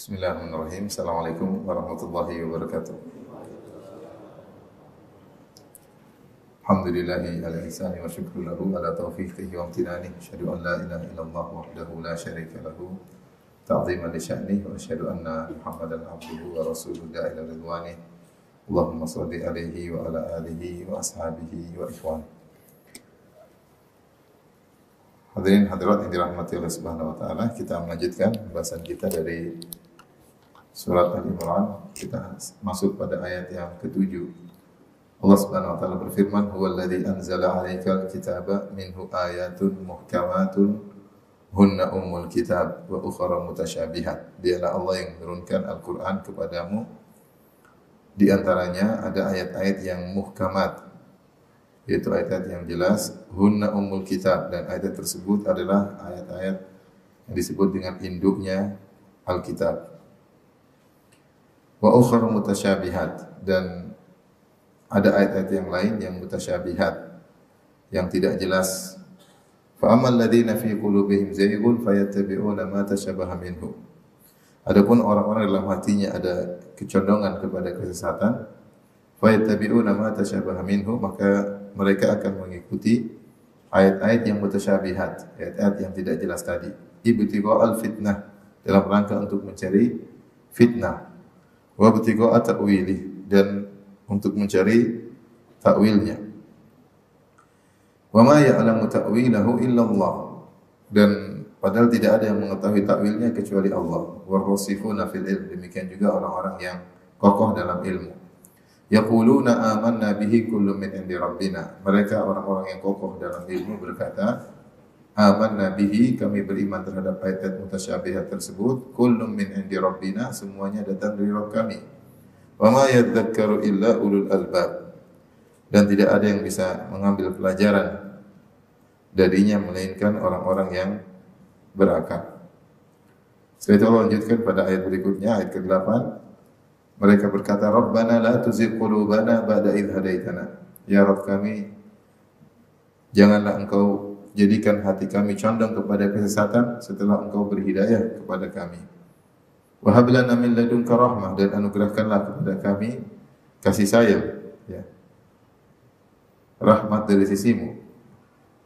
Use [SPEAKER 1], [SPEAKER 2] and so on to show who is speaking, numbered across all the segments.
[SPEAKER 1] Bismillahirrahmanirrahim. Assalamualaikum warahmatullahi wabarakatuh. Alhamdulillahi ala ihsani wa syukru lahu ala taufiqihi wa amtinani. Asyhadu an la ilaha illallah wahdahu la syarika lahu ta'ziman li sya'nih wa asyhadu anna Muhammadan abduhu wa rasuluhu ila ridwani. Allahumma shalli alaihi wa ala alihi wa ashabihi wa ikhwani. Hadirin hadirat yang dirahmati Allah Subhanahu wa taala, kita melanjutkan pembahasan kita dari surat Al-Imran. Kita masuk pada ayat yang ke-7. Allah Subhanahu wa taala berfirman, "Huwallazi anzala 'alaikal kitaba minhu ayatun muhkamatun hunna ummul kitab wa ukhra mutasyabihat." Dialah Allah yang menurunkan Al-Qur'an kepadamu. Di antaranya ada ayat-ayat yang muhkamat, yaitu ayat-ayat yang jelas, hunna ummul kitab, dan ayat tersebut adalah ayat-ayat yang disebut dengan induknya Alkitab. Wa ukhra mutasyabihat, dan ada ayat-ayat yang lain yang mutasyabihat, yang tidak jelas. Fa ammal ladzina fi qulubihim zayghun fayattabi'una ma tashabaha minhu. Adapun orang-orang dalam hatinya ada kecondongan kepada kesesatan, fayattabi'una ma tashabaha minhu, maka mereka akan mengikuti ayat-ayat yang mutasyabihat, ayat-ayat yang tidak jelas tadi. Ibtigha'al fitnah, dalam rangka untuk mencari fitnah. Wa ibtigha'a ta'wilih, dan untuk mencari takwilnya. Wa ma ya'lamu ta'wilahu illallah, dan padahal tidak ada yang mengetahui takwilnya kecuali Allah. Warrasifuna fil ilm, demikian juga orang-orang yang kokoh dalam ilmu. Yaquluna amanna bihi kullun min indi rabbina. Mereka orang-orang yang kokoh dalam ilmu berkata, amanna bihi, kami beriman terhadap ayat-ayat mutasyabihat tersebut, kullun min indi rabbina, semuanya datang dari Rabb kami. Wa ma yadzakkaru illa ulul albab, dan tidak ada yang bisa mengambil pelajaran darinya melainkan orang-orang yang berakal. Setelah itu Allah lanjutkan pada ayat berikutnya, ayat ke-8. Mereka berkata, Rabbana la tuzigh qulubana ba'da idh hadaitana. Ya Rabb kami, janganlah engkau jadikan hati kami condong kepada kesesatan setelah engkau berhidayah kepada kami. Wa hab lana min ladunka rahmah, dan anugerahkanlah kepada kami kasih sayang, ya, rahmat dari sisimu.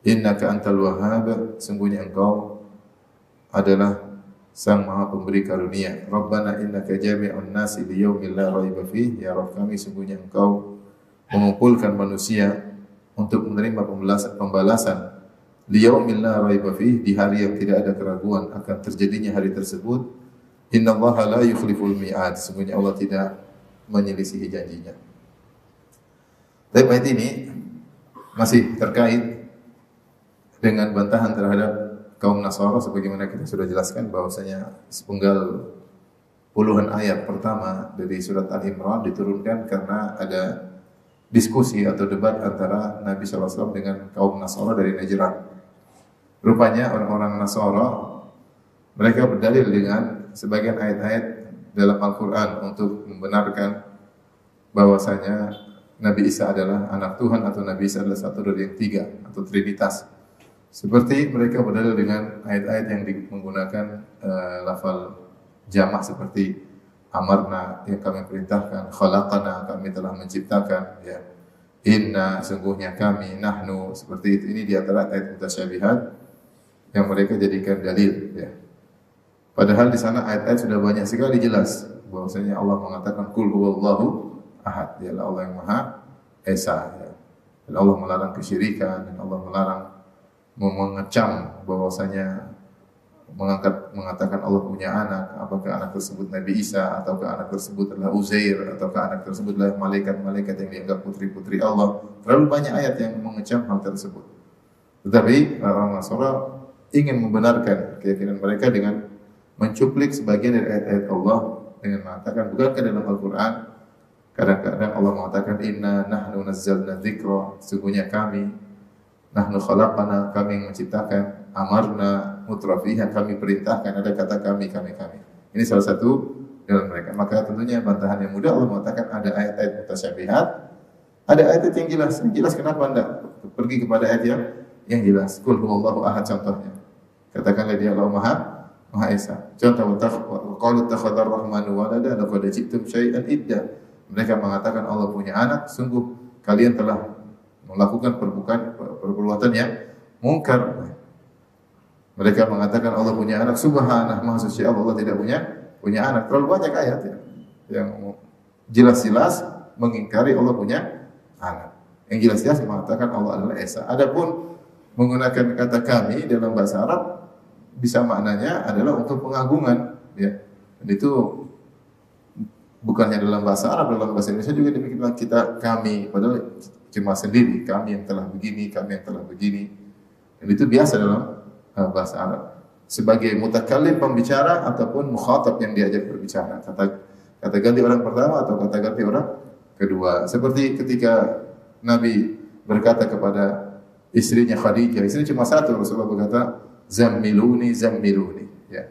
[SPEAKER 1] Innaka antal wahhab, sungguhnya engkau adalah Sang Maha Pemberi karunia. Rabbana innaka jami'un nasi liyaumin la raiba fihi. Ya Rabb kami, sungguhnya engkau mengumpulkan manusia untuk menerima pembalasan liyaumin la raiba fihi, di hari yang tidak ada keraguan akan terjadinya hari tersebut. Innallaha la yukhliful mi'ad, sungguhnya Allah tidak menyelisihi janjinya. Tapi ayat ini masih terkait dengan bantahan terhadap kaum Nasara, sebagaimana kita sudah jelaskan bahwasanya sepenggal puluhan ayat pertama dari surat Al-Imran diturunkan karena ada diskusi atau debat antara Nabi SAW dengan kaum Nasara dari Najran. Rupanya orang-orang Nasara, mereka berdalil dengan sebagian ayat-ayat dalam Al-Quran untuk membenarkan bahwasanya Nabi Isa adalah anak Tuhan, atau Nabi Isa adalah satu dari yang tiga, atau Trinitas. Seperti mereka berdalil dengan ayat-ayat yang menggunakan lafal jamak seperti amarna, yang kami perintahkan, khalaqana, kami telah menciptakan, ya, inna, sungguhnya kami, nahnu, seperti itu. Ini di antara ayat mutasyabihat yang mereka jadikan dalil, ya. Padahal di sana ayat-ayat sudah banyak sekali jelas bahwasanya Allah mengatakan qul huwallahu ahad, dialah Allah yang Maha Esa, ya. Dan Allah melarang kesyirikan, dan Allah melarang mengecam bahwasanya mengatakan Allah punya anak, apakah anak tersebut Nabi Isa, ataukah anak tersebut adalah Uzair, ataukah anak tersebut adalah malaikat-malaikat yang dianggap putri-putri Allah. Terlalu banyak ayat yang mengecam hal tersebut. Tetapi orang Nasara ingin membenarkan keyakinan mereka dengan mencuplik sebagian dari ayat-ayat Allah dengan mengatakan, bukankah dalam Al-Quran kadang-kadang Allah mengatakan inna nahnu nazzalna dzikra, sungguhnya kami, nahnu khalaqana, kami yang menciptakan, amarna mutrafiha, kami perintahkan, ada kata kami. Ini salah satu dalam mereka. Maka tentunya bantahan yang mudah, Allah mengatakan ada ayat-ayat mutasyabihat, ada ayat yang jelas. Yang jelas kenapa anda pergi kepada ayat yang jelas? Qul huwallahu ahad contohnya. Katakanlah dia Allah Maha Maha Esa. Contoh qalu takhadar rahmanu walada laqad ji'tum syai'an idda. Mereka mengatakan Allah punya anak, sungguh kalian telah melakukan perbuatan yang mungkar. Mereka mengatakan Allah punya anak, subhanallah, maha suci Allah, Allah tidak punya anak. Terlalu banyak ayat ya, yang jelas-jelas mengingkari Allah punya anak. Yang jelas-jelas mengatakan Allah adalah Esa. Adapun menggunakan kata kami dalam bahasa Arab bisa maknanya adalah untuk pengagungan, ya. Dan itu bukannya dalam bahasa Arab, dalam bahasa Indonesia juga demikian, kita kami, padahal cuma sendiri, kami yang telah begini, kami yang telah begini. Dan itu biasa dalam bahasa Arab. Sebagai mutakallim pembicara ataupun mukhatab yang diajak berbicara. Kata ganti orang pertama atau kata ganti orang kedua. Seperti ketika Nabi berkata kepada istrinya Khadijah, istrinya cuma satu, Rasulullah berkata, zammiluni, zammiluni. Ya.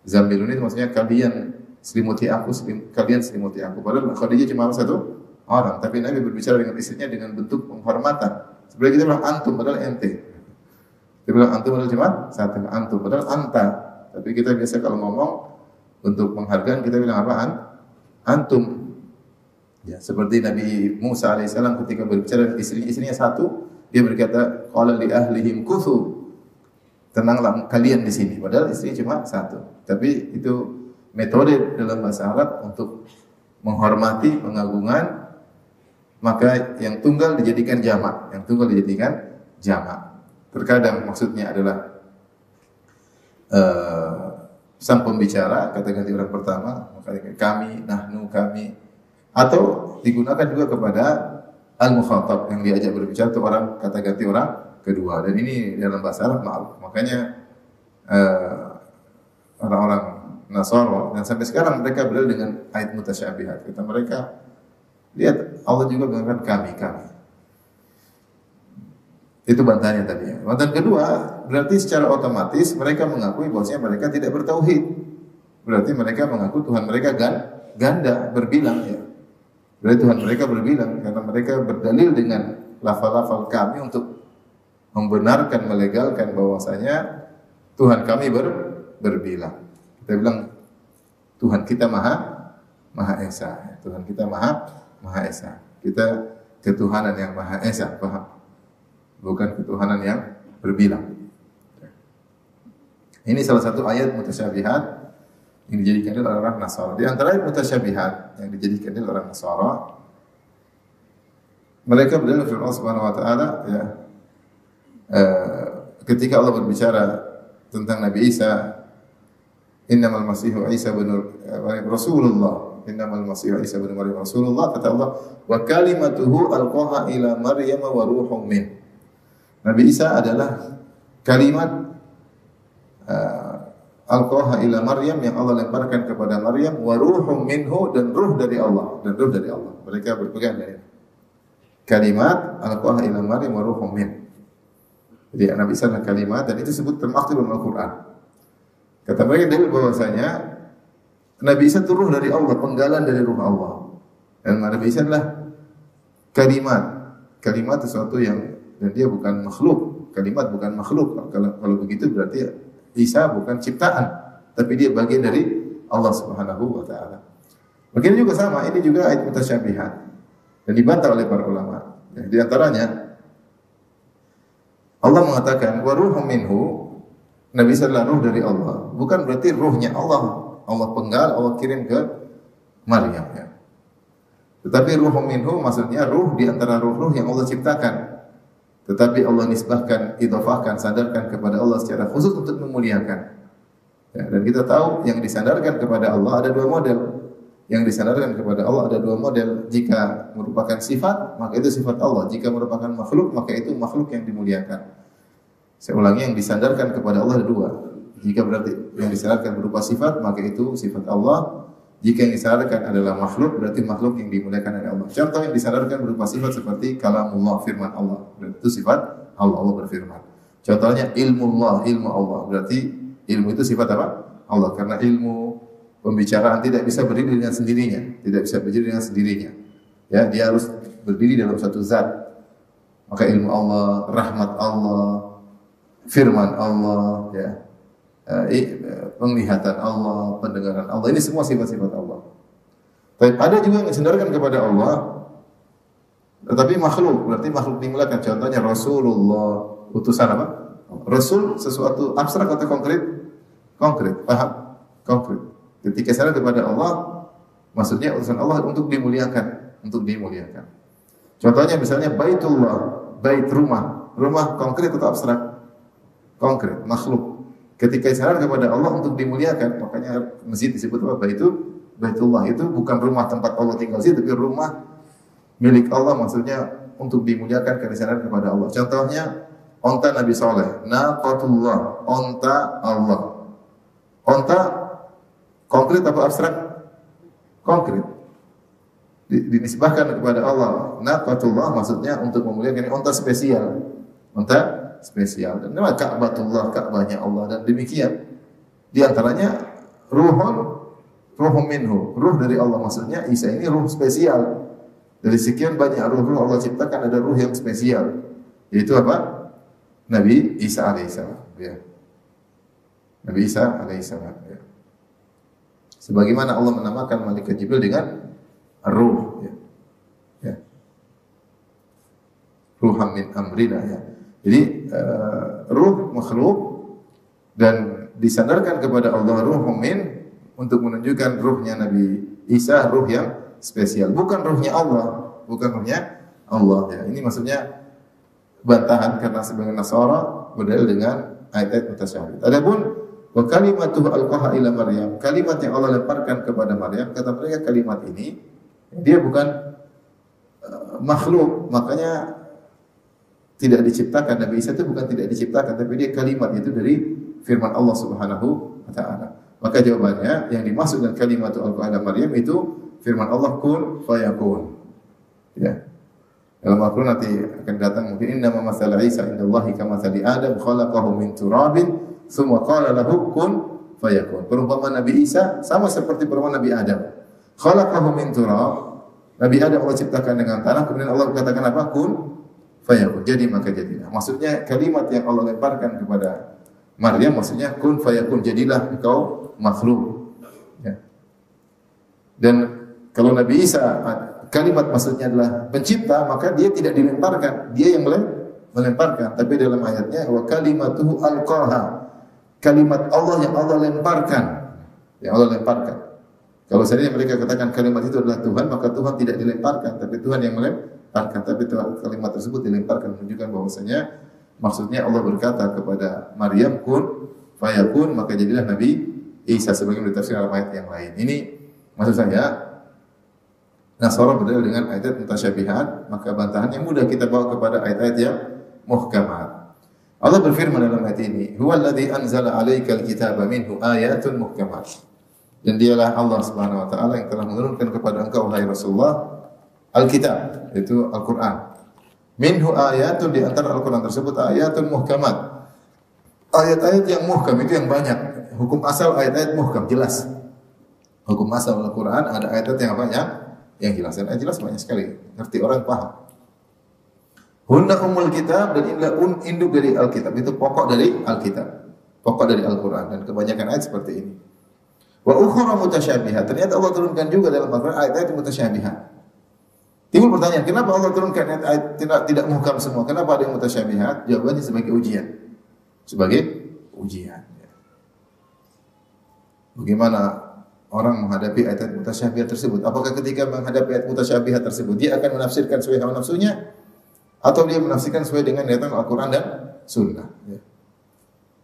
[SPEAKER 1] Zammiluni itu maksudnya kalian selimuti aku, kalian selimuti aku. Padahal Khadijah cuma satu orang, tapi Nabi berbicara dengan istrinya dengan bentuk penghormatan. Sebenarnya kita bilang antum, padahal ente. Dia bilang antum adalah cuma satu, antum padahal anta. Tapi kita biasa kalau ngomong untuk penghargaan kita bilang apaan? Antum. Ya, seperti Nabi Musa alaihissalam ketika berbicara dengan istrinya satu, dia berkata qala li ahlihim kuthu. Tenanglah kalian di sini. Padahal istrinya cuma satu. Tapi itu metode dalam bahasa Arab untuk menghormati pengagungan, maka yang tunggal dijadikan jamak, Terkadang maksudnya adalah sang pembicara, kata ganti orang pertama, maka kami, nahnu, kami, atau digunakan juga kepada al-mukhatab yang diajak berbicara itu orang, kata ganti orang kedua. Dan ini dalam bahasa Arab ma'ruf. Makanya orang-orang Nasara dan sampai sekarang mereka berada dengan ayat mutasyabihat. Kata mereka, lihat Allah juga mengatakan kami. Itu bantahannya tadi. Bantahan kedua, berarti secara otomatis mereka mengakui bahwasanya mereka tidak bertauhid. Berarti mereka mengaku Tuhan mereka ganda, berbilang ya. Berarti Tuhan mereka berbilang karena mereka berdalil dengan lafal-lafal kami untuk membenarkan, melegalkan bahwasanya Tuhan kami berbilang. Kita bilang Tuhan kita Maha Esa. Tuhan kita Maha Esa. Kita ketuhanan yang Maha Esa, paham? Bukan ketuhanan yang berbilang. Ini salah satu ayat mutasyabihat yang dijadikan oleh orang Nasara. Di antara ayat mutasyabihat yang dijadikan oleh orang Nasara, mereka berdalil firman Allah Subhanahu wa taala ya, ketika Allah berbicara tentang Nabi Isa, innamal masihu Isa bin Rasulullah, innamal masihu Isa bin Maryam Rasulullah, kata Allah, wa kalimatuhu alqaha ila Maryam wa ruhum min. Nabi Isa adalah kalimat alqaha ila Maryam yang Allah lemparkan kepada Maryam, wa ruhum minhu, dan ruh dari Allah, Mereka berpegang dari kalimat alqaha ila Maryam wa ruhum min. Jadi Nabi Isa adalah kalimat dan itu disebut termaktub dalam Al-Qur'an. Kata mereka dalil bahwasanya Nabi Isa itu ruh dari Allah, penggalan dari ruh Allah. Dan Nabi Isa adalah kalimat sesuatu yang, dan dia bukan makhluk. Kalimat bukan makhluk. Kalau begitu berarti Isa bukan ciptaan, tapi dia bagian dari Allah Subhanahu wa taala. Begitu juga sama, ini juga ayat mutasyabihat dan dibantah oleh para ulama. Di antaranya Allah mengatakan wa ruhum minhu, Nabi Isa adalah ruh dari Allah. Bukan berarti ruhnya Allah penggal, Allah kirim ke Maryam ya. Tetapi ruhum minhu maksudnya ruh di antara ruh-ruh yang Allah ciptakan. Tetapi Allah nisbahkan, idhafahkan, sandarkan kepada Allah secara khusus untuk memuliakan. Ya, dan kita tahu yang disandarkan kepada Allah ada dua model. Yang disandarkan kepada Allah ada dua model. Jika merupakan sifat, maka itu sifat Allah. Jika merupakan makhluk, maka itu makhluk yang dimuliakan. Saya ulangi, yang disandarkan kepada Allah ada dua. Jika berarti yang disandarkan berupa sifat, maka itu sifat Allah. Jika yang disandarkan adalah makhluk, berarti makhluk yang dimuliakan oleh Allah. Contoh yang disandarkan berupa sifat seperti kalamullah, firman Allah. Berarti itu sifat Allah, Allah berfirman. Contohnya ilmullah, ilmu Allah. Berarti ilmu itu sifat apa? Allah. Karena ilmu pembicaraan tidak bisa berdiri dengan sendirinya. Tidak bisa berdiri dengan sendirinya. Ya, dia harus berdiri dalam satu zat. Maka ilmu Allah, rahmat Allah, firman Allah, ya, penglihatan Allah, pendengaran Allah. Ini semua sifat-sifat Allah. Tapi ada juga yang disandarkan kepada Allah, tetapi makhluk, berarti makhluk dimulakan. Contohnya Rasulullah, utusan apa? Rasul sesuatu abstrak atau konkret? Konkret, paham? Konkret. Ketika sandar kepada Allah, maksudnya utusan Allah untuk dimuliakan, untuk dimuliakan. Contohnya misalnya Baitullah, bait rumah, rumah konkret atau abstrak? Konkret, makhluk. Ketika sandar kepada Allah untuk dimuliakan, makanya masjid disebut apa? Baitullah itu bukan rumah tempat Allah tinggal sih, tapi rumah milik Allah, maksudnya untuk dimuliakan karena sandar kepada Allah. Contohnya onta Nabi Saleh, naqatullah, onta Allah. Onta konkret apa abstrak? Konkret. Dinisbahkan kepada Allah. Naqatullah maksudnya untuk memuliakan, ini onta spesial. Onta spesial. Dan nama Ka'batullah, Ka'bahnya Allah, dan demikian. Di antaranya ruhun minhu, ruh dari Allah, maksudnya Isa ini ruh spesial. Dari sekian banyak ruh-ruh Allah ciptakan, ada ruh yang spesial. Yaitu apa? Nabi Isa alaihissalam. Ya. Nabi Isa alaihissalam. Ya. Sebagaimana Allah menamakan malaikat Jibril dengan ruh. Ya. Ya. Ruham min amrina. Ya. Jadi ruh makhluk dan disandarkan kepada Allah ruh mu'min untuk menunjukkan ruhnya Nabi Isa ruh yang spesial, bukan ruhnya Allah, bukan ruhnya Allah. Ya, ini maksudnya bantahan karena sebagian Nasara berdalil dengan ayat-ayat mutasyabih. Adapun wa kalimatuhu alqaha ila Maryam, kalimat yang Allah lemparkan kepada Maryam, kata mereka kalimat ini dia bukan makhluk, makanya tidak diciptakan. Nabi Isa itu bukan tidak diciptakan, tapi dia kalimat itu dari firman Allah Subhanahu wa taala. Maka jawabannya yang dimaksud dengan kalimat Al-Qur'an Maryam itu firman Allah kun fayakun. Ya. Dalam Al-Qur'an nanti akan datang mungkin inna matsala Isa indallahi kamatsali Adam khalaqahu min turabin tsumma qala lahu kun fayakun. Perumpamaan Nabi Isa sama seperti perumpamaan Nabi Adam. Khalaqahu min turab. Nabi Adam Allah ciptakan dengan tanah, kemudian Allah katakan apa? Kun fayakun, jadi maka jadilah. Maksudnya kalimat yang Allah lemparkan kepada Maryam maksudnya kun fayakun, jadilah engkau makhluk. Ya. Dan kalau Nabi Isa kalimat maksudnya adalah pencipta, maka dia tidak dilemparkan, dia yang melemparkan. Tapi dalam ayatnya wa kalimatuhu alqaha, kalimat Allah yang Allah lemparkan, yang Allah lemparkan. Kalau seandainya mereka katakan kalimat itu adalah Tuhan, maka Tuhan tidak dilemparkan, tapi Tuhan yang melemparkan. Tapi kalimat tersebut dilemparkan menunjukkan bahwasanya maksudnya Allah berkata kepada Maryam kun fayakun, maka jadilah Nabi Isa sebagaimana ditafsirkan dalam ayat yang lain. Ini maksud saya Nasara berdalil dengan ayat mutasyabihat, maka bantahan yang mudah kita bawa kepada ayat-ayat yang muhkamat. Allah berfirman dalam ayat ini, "Huwallazi anzala 'alaikal kitaba minhu ayatun muhkamat." Dan dialah Allah Subhanahu wa taala yang telah menurunkan kepada engkau wahai Rasulullah Alkitab, itu Al-Quran. Minhu ayatun, di antara Al-Quran tersebut ayatun muhkamat. Ayat-ayat yang muhkam itu yang banyak. Hukum asal ayat-ayat muhkam jelas. Hukum asal Al-Quran ada ayat-ayat yang banyak, yang jelas. Dan ayat jelas banyak sekali. Ngerti orang paham. Hunna umul kitab, dan inilah induk dari Alkitab. Itu pokok dari Alkitab. Pokok dari Al-Quran. Dan kebanyakan ayat seperti ini. Wa ukhra mutasyabihat. Ternyata Allah turunkan juga dalam Al-Quran ayat-ayat mutasyabihat. Timbul pertanyaan, kenapa Allah turunkan ayat tidak muhkam semua? Kenapa ada yang mutasyabihat? Jawabannya sebagai ujian. Sebagai ujian. Bagaimana orang menghadapi ayat mutasyabihat tersebut? Apakah ketika menghadapi ayat mutasyabihat tersebut dia akan menafsirkan sesuai hawa nafsunya, atau dia menafsirkan sesuai dengan datang Al-Quran dan Sunnah?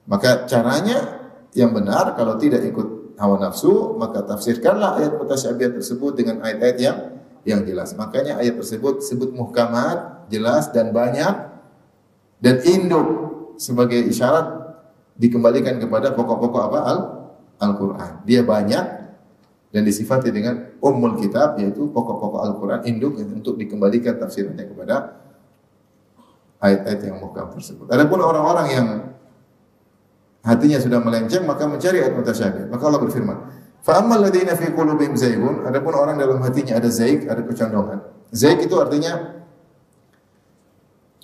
[SPEAKER 1] Maka caranya yang benar, kalau tidak ikut hawa nafsu, maka tafsirkanlah ayat mutasyabihat tersebut dengan ayat-ayat yang jelas. Makanya ayat tersebut disebut muhkamat, jelas dan banyak, dan induk sebagai isyarat dikembalikan kepada pokok-pokok apa? Al-Quran. Dia banyak dan disifati dengan ummul kitab, yaitu pokok-pokok Al-Quran, induk untuk dikembalikan tafsirannya kepada ayat-ayat yang muhkam tersebut. Adapun orang-orang yang hatinya sudah melenceng, maka mencari ayat mutasyabih. Maka Allah berfirman, fa ammal ladzina fi qulubihim zaygun, adapun orang dalam hatinya ada zaig, ada kecondongan. Zaig itu artinya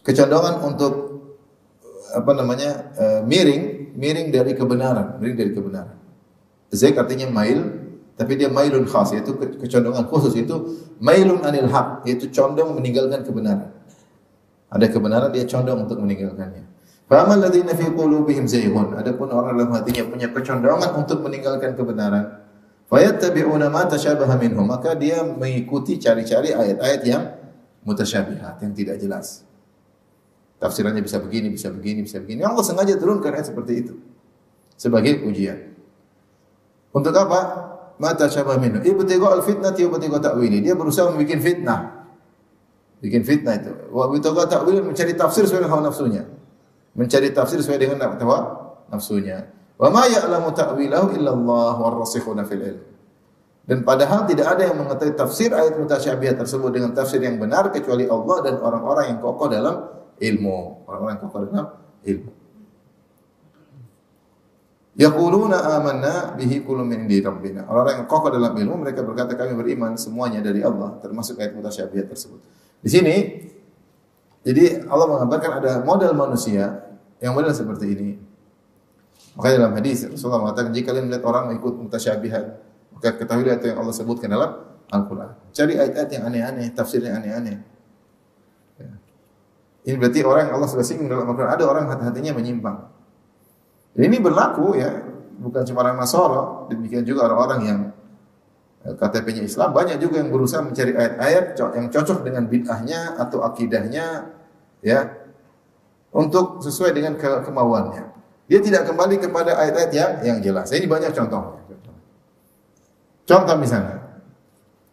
[SPEAKER 1] kecondongan untuk miring dari kebenaran, Zaik artinya mail, tapi dia mailun khas, yaitu kecondongan khusus, itu mailun anil haq, yaitu condong meninggalkan kebenaran. Ada kebenaran dia condong untuk meninggalkannya. Fa amal ladzina fi qulubihim zayghun, adapun orang dalam hatinya punya kecondongan untuk meninggalkan kebenaran, fayattabi'una ma tashabaha minhu, maka dia mengikuti cari-cari ayat-ayat yang mutasyabihat, yang tidak jelas. Tafsirannya bisa begini, bisa begini, bisa begini. Allah sengaja turunkan ayat seperti itu sebagai ujian. Untuk apa? Mata syabah minhu. Ibtigha al-fitnati wa ibtigha ta'wili. Dia berusaha membuat fitnah. Bikin fitnah itu. Wa ibtigha ta'wili, mencari tafsir sesuai dengan hawa nafsunya. Mencari tafsir sesuai dengan hawa nafsunya. Wa ma ya'lamu ta'wilahu illa Allah war-rasikhuna fil ilm. Dan padahal tidak ada yang mengetahui tafsir ayat mutasyabihat tersebut dengan tafsir yang benar kecuali Allah dan orang-orang yang kokoh dalam ilmu. Orang-orang yang kokoh dalam ilmu. Yaquluna amanna bihi kullun min indi rabbina. Orang-orang yang kokoh dalam ilmu, mereka berkata kami beriman semuanya dari Allah, termasuk ayat mutasyabihat tersebut. Di sini jadi Allah mengabarkan ada model manusia yang model seperti ini. Makanya dalam hadis Rasulullah mengatakan jika kalian melihat orang mengikut mutasyabihat, maka ketahuilah itu yang Allah sebutkan dalam Al-Qur'an. Cari ayat-ayat yang aneh-aneh, tafsirnya aneh-aneh. Ya. Ini berarti orang yang Allah sudah singgung dalam Al-Qur'an, ada orang hati-hatinya menyimpang. Dan ini berlaku ya, bukan cuma orang Nasara, demikian juga orang-orang yang KTP-nya Islam, banyak juga yang berusaha mencari ayat-ayat yang cocok dengan bid'ahnya atau akidahnya, ya, untuk sesuai dengan kemauannya. Dia tidak kembali kepada ayat-ayat yang jelas. Ini banyak contohnya. Contoh misalnya,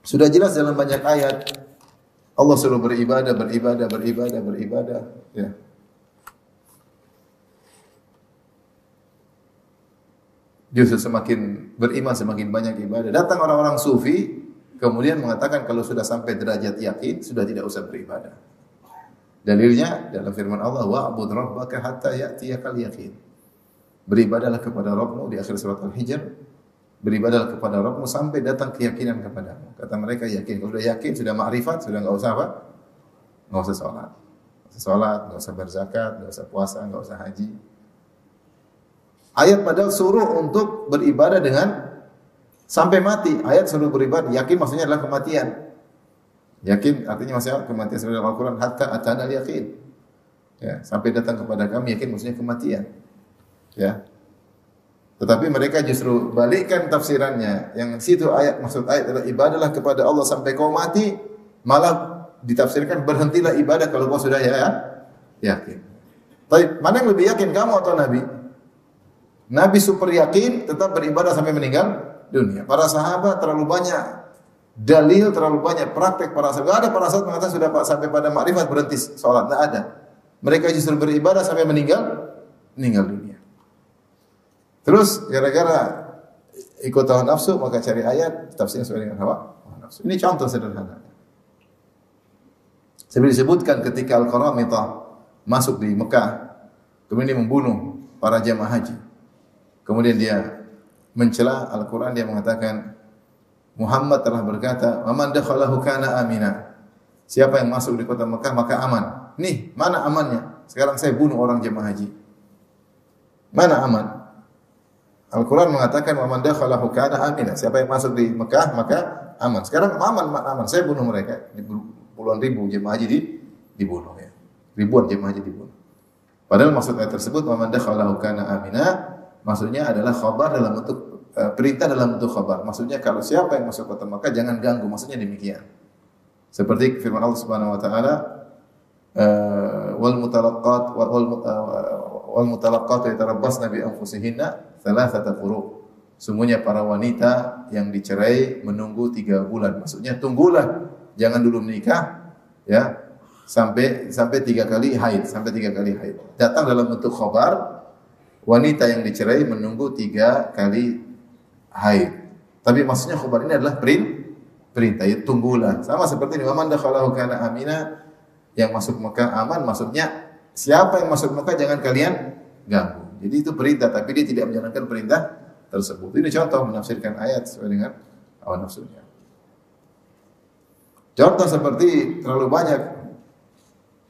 [SPEAKER 1] sudah jelas dalam banyak ayat Allah suruh beribadah, ya. Justru semakin beriman semakin banyak ibadah. Datang orang-orang sufi kemudian mengatakan kalau sudah sampai derajat yakin sudah tidak usah beribadah. Dalilnya dalam firman Allah, wa'bud rabbaka hatta ya'tiyakal yaqin. Beribadahlah kepada Rabbmu di akhir surat Al-Hijr. Beribadahlah kepada Rabbmu sampai datang keyakinan kepadamu. Kata mereka yakin. Kalau sudah yakin, sudah ma'rifat, sudah enggak usah apa? Enggak usah salat. Enggak usah salat, enggak usah berzakat, enggak usah puasa, enggak usah haji. Ayat padahal suruh untuk beribadah dengan sampai mati. Ayat suruh beribadah, yakin maksudnya adalah kematian. Yakin artinya maksudnya kematian sebenarnya Al-Qur'an hatta atana al-yaqin. Ya, sampai datang kepada kami yakin maksudnya kematian. Ya. Tetapi mereka justru balikkan tafsirannya. Yang situ ayat maksud ayat adalah ibadahlah kepada Allah sampai kau mati, malah ditafsirkan berhentilah ibadah kalau kau sudah yakin. Tapi mana yang lebih yakin, kamu atau Nabi? Nabi super yakin tetap beribadah sampai meninggal dunia. Para sahabat terlalu banyak dalil, terlalu banyak praktek para sahabat. Tidak ada para sahabat mengatakan sudah sampai pada makrifat berhenti sholat. Tidak ada. Mereka justru beribadah sampai meninggal dunia. Terus gara-gara ikut hawa nafsu maka cari ayat tafsir sesuai dengan hawa nafsu. Ini contoh sederhana. Seperti disebutkan ketika Al-Qaramitah masuk di Mekah, kemudian dia membunuh para jamaah haji. Kemudian dia mencela Al-Quran, dia mengatakan Muhammad telah berkata, "Wa man dakhalahu kana amina." Siapa yang masuk di kota Mekah maka aman. Nih, mana amannya? Sekarang saya bunuh orang jemaah haji. Mana aman? Al-Quran mengatakan, "Wa man dakhalahu kana amina." Siapa yang masuk di Mekah maka aman. Sekarang aman. Saya bunuh mereka. Puluhan ribu jemaah haji dibunuh ya. Ribuan jemaah haji dibunuh. Padahal maksud ayat tersebut, "Wa man dakhalahu kana amina." Maksudnya adalah khabar dalam bentuk perintah dalam bentuk khabar. Maksudnya kalau siapa yang masuk kota Makkah jangan ganggu. Maksudnya demikian. Seperti firman Allah Subhanahu wa taala, wal mutalaqqat yatarabbasna bi anfusihinna thalathata quru. Semuanya para wanita yang dicerai menunggu 3 bulan. Maksudnya tunggulah, jangan dulu menikah ya sampai 3 kali haid, Datang dalam bentuk khabar. Wanita yang dicerai menunggu 3 kali haid. Tapi maksudnya khabar ini adalah perintah, ya tunggulah. Sama seperti ini, "Waman dakhalahu kana amina." Yang masuk Mekah aman, maksudnya siapa yang masuk Mekah jangan kalian ganggu. Jadi itu perintah, tapi dia tidak menjalankan perintah tersebut. Ini contoh menafsirkan ayat sesuai dengan hawa nafsunya. Contoh seperti terlalu banyak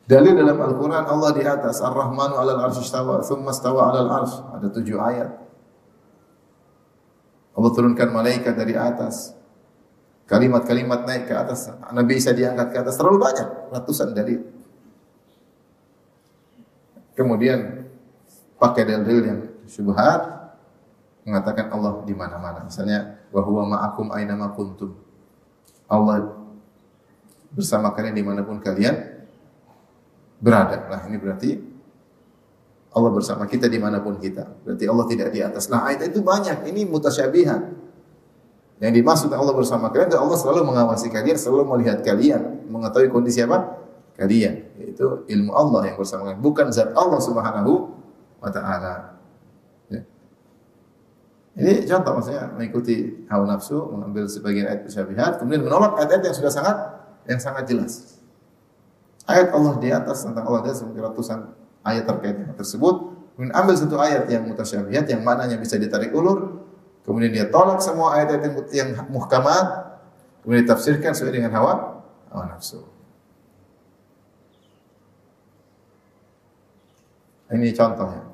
[SPEAKER 1] Dalil dalam Al-Quran Allah di atas. Ar-Rahmanu 'alal 'arsy istawa, tsumma istawa 'alal 'arsy. Ada 7 ayat. Allah turunkan malaikat dari atas. Kalimat-kalimat naik ke atas. Nabi Isa diangkat ke atas. Terlalu banyak, ratusan dalil. Kemudian pakai dalil yang syubhat, mengatakan Allah di mana-mana. Misalnya, wa huwa ma'akum aina ma kuntum. Allah bersama kalian dimanapun kalian berada. Nah, ini berarti Allah bersama kita dimanapun kita. Berarti Allah tidak di atas. Nah, ayat itu banyak. Ini mutasyabihat. Yang dimaksud Allah bersama kalian, Allah selalu mengawasi kalian, selalu melihat kalian, mengetahui kondisi apa? Kalian. Itu ilmu Allah yang bersama kalian. Bukan zat Allah subhanahu wa ta'ala. Ya. Ini contoh maksudnya mengikuti hawa nafsu, mengambil sebagian ayat mutasyabihat, kemudian menolak ayat-ayat yang sudah sangat jelas. Ayat Allah di atas, tentang Allah di atas, ratusan ayat terkait dengan tersebut. Kemudian ambil satu ayat yang mutasyabihat, yang maknanya bisa ditarik ulur. Kemudian dia tolak semua ayat-ayat yang muhkamat. Kemudian ditafsirkan sesuai dengan hawa nafsu. Ini contohnya.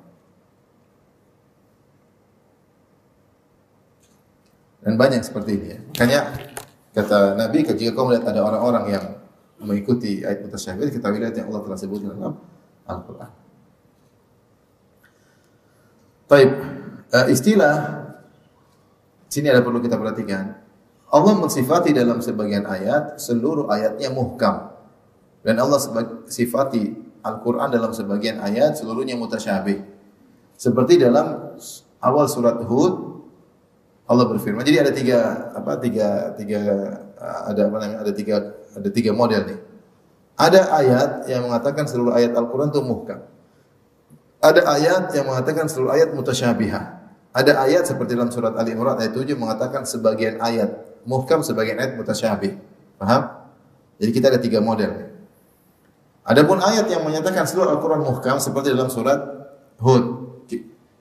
[SPEAKER 1] Dan banyak seperti ini ya. Makanya kata Nabi, jika kau melihat ada orang-orang yang mengikuti ayat mutasyabihat, kita lihat yang Allah telah sebutkan dalam Al-Quran. Taib, istilah sini ada perlu kita perhatikan. Allah mensifati dalam sebagian ayat seluruh ayatnya muhkam, dan Allah sifati Al-Quran dalam sebagian ayat seluruhnya mutasyabih. Seperti dalam awal surat Hud, Allah berfirman. Jadi ada tiga model nih. Ada ayat yang mengatakan seluruh ayat Al-Quran itu muhkam. Ada ayat yang mengatakan seluruh ayat mutasyabihat. Ada ayat seperti dalam surat Ali Imran ayat 7 mengatakan sebagian ayat muhkam, sebagian ayat mutasyabih. Paham? Jadi kita ada 3 model. Adapun ayat yang menyatakan seluruh Al-Quran muhkam seperti dalam surat Hud.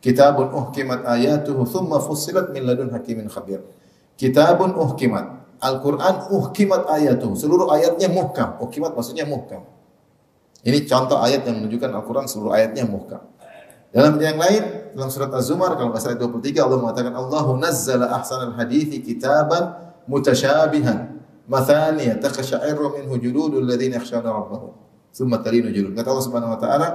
[SPEAKER 1] Kitabun uhkimat ayatuhu thumma fussilat min ladun hakimin khabir. Kitabun uhkimat. Al-Quran uhkimat ayatuhu. Seluruh ayatnya muhkam. Uhkimat maksudnya muhkam. Ini contoh ayat yang menunjukkan Al-Quran seluruh ayatnya muhkam. Dalam yang lain, dalam surat Az-Zumar, kalau ayat 23, Allah mengatakan, Allahu nazzala ahsanal hadithi kitaban mutasyabihan. Mathaniya taqasha'irru minhu juludul ladhina yakhshawna rabbahum. Thumma talinu julud. Kata Allah subhanahu wa ta'ala,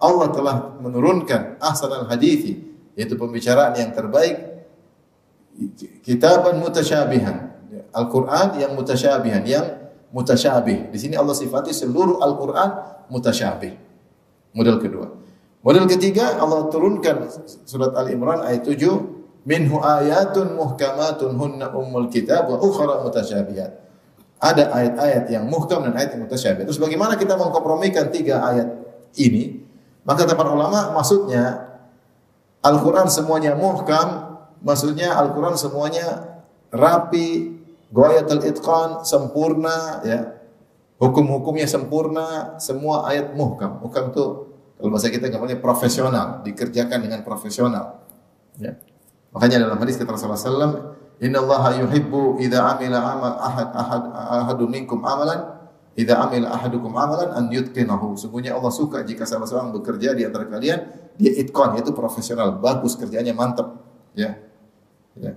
[SPEAKER 1] Allah telah menurunkan ahsanal hadithi, yaitu pembicaraan yang terbaik, kitaban mutasyabihan. Al-Quran yang mutasyabihan, yang mutasyabih. Di sini Allah sifati seluruh Al-Quran mutasyabih. Model kedua. Model ketiga, Allah turunkan surat Al-Imran ayat 7, minhu ayatun muhkamatun hunna ummul kitab wa ukhra mutasyabihat. Ada ayat-ayat yang muhkam dan ayat yang mutasyabihat. Terus bagaimana kita mengkompromikan 3 ayat ini? Maka kata para ulama, maksudnya Al-Quran semuanya muhkam, maksudnya Al-Quran semuanya rapi, ghayatul itqan, sempurna, ya. Hukum-hukumnya sempurna, semua ayat muhkam. Muhkam itu kalau bahasa kita namanya profesional, dikerjakan dengan profesional. Ya. Makanya dalam hadis kata Rasulullah SAW, Innallaha yuhibbu idza amila ahadun minkum amalan, idza amila ahadukum amalan an yutqinahu. Sungguhnya Allah suka jika salah seorang bekerja di antara kalian, dia itqan, yaitu profesional, bagus kerjanya, mantap. Ya. Ya.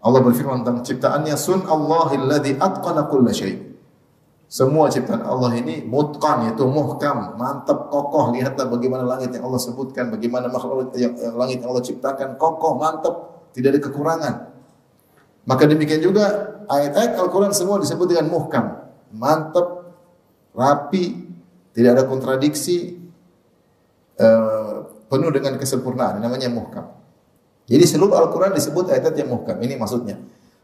[SPEAKER 1] Allah berfirman tentang ciptaannya, sun Allahil ladzi atqana kulla syai'. Semua ciptaan Allah ini mutqan, yaitu muhkam, mantap, kokoh. Lihatlah bagaimana langit yang Allah sebutkan, bagaimana makhluk yang langit yang Allah ciptakan, kokoh, mantap, tidak ada kekurangan. Maka demikian juga ayat-ayat Al-Quran semua disebut dengan muhkam, mantap, rapi, tidak ada kontradiksi, penuh dengan kesempurnaan. Namanya muhkam. Jadi seluruh Al-Quran disebut ayat-ayat yang muhkam. Ini maksudnya.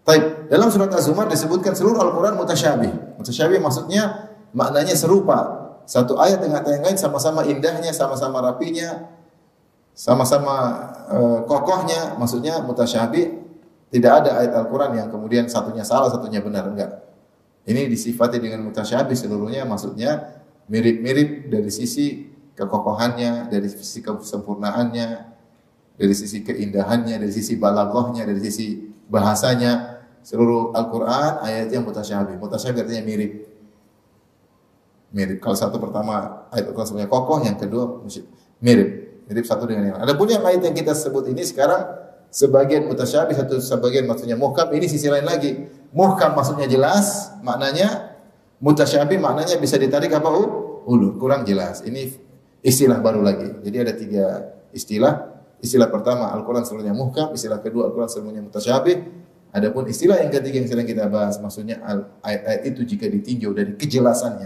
[SPEAKER 1] Baik, dalam surat Az-Zumar disebutkan seluruh Al-Quran mutasyabih. Mutasyabih maksudnya maknanya serupa. Satu ayat dengan ayat yang lain sama-sama indahnya, sama-sama rapinya, sama-sama kokohnya. Maksudnya mutasyabih. Tidak ada ayat Al-Quran yang kemudian satunya salah, satunya benar. Enggak. Ini disifati dengan mutasyabih seluruhnya. Maksudnya mirip-mirip dari sisi kekokohannya, dari sisi kesempurnaannya, dari sisi keindahannya, dari sisi balaghahnya, dari sisi bahasanya. Seluruh Al-Quran ayat yang mutasyabih. Mutasyabih artinya mirip. mirip. Kalau satu pertama ayat Al-Quran sebenarnya kokoh, yang kedua mirip satu dengan yang lain. Adapun yang ayat yang kita sebut ini sekarang sebagian mutasyabih, sebagian maksudnya muhkam. Ini sisi lain lagi. Muhkam maksudnya jelas, maknanya mutasyabih maknanya bisa ditarik apa ulur, kurang jelas. Ini istilah baru lagi. Jadi ada 3 istilah. Istilah pertama Al-Quran seluruhnya muhkam, istilah kedua Al-Quran seluruhnya mutasyabih. Adapun istilah yang ketiga yang sedang kita bahas, maksudnya ayat-ayat itu jika ditinjau dari kejelasan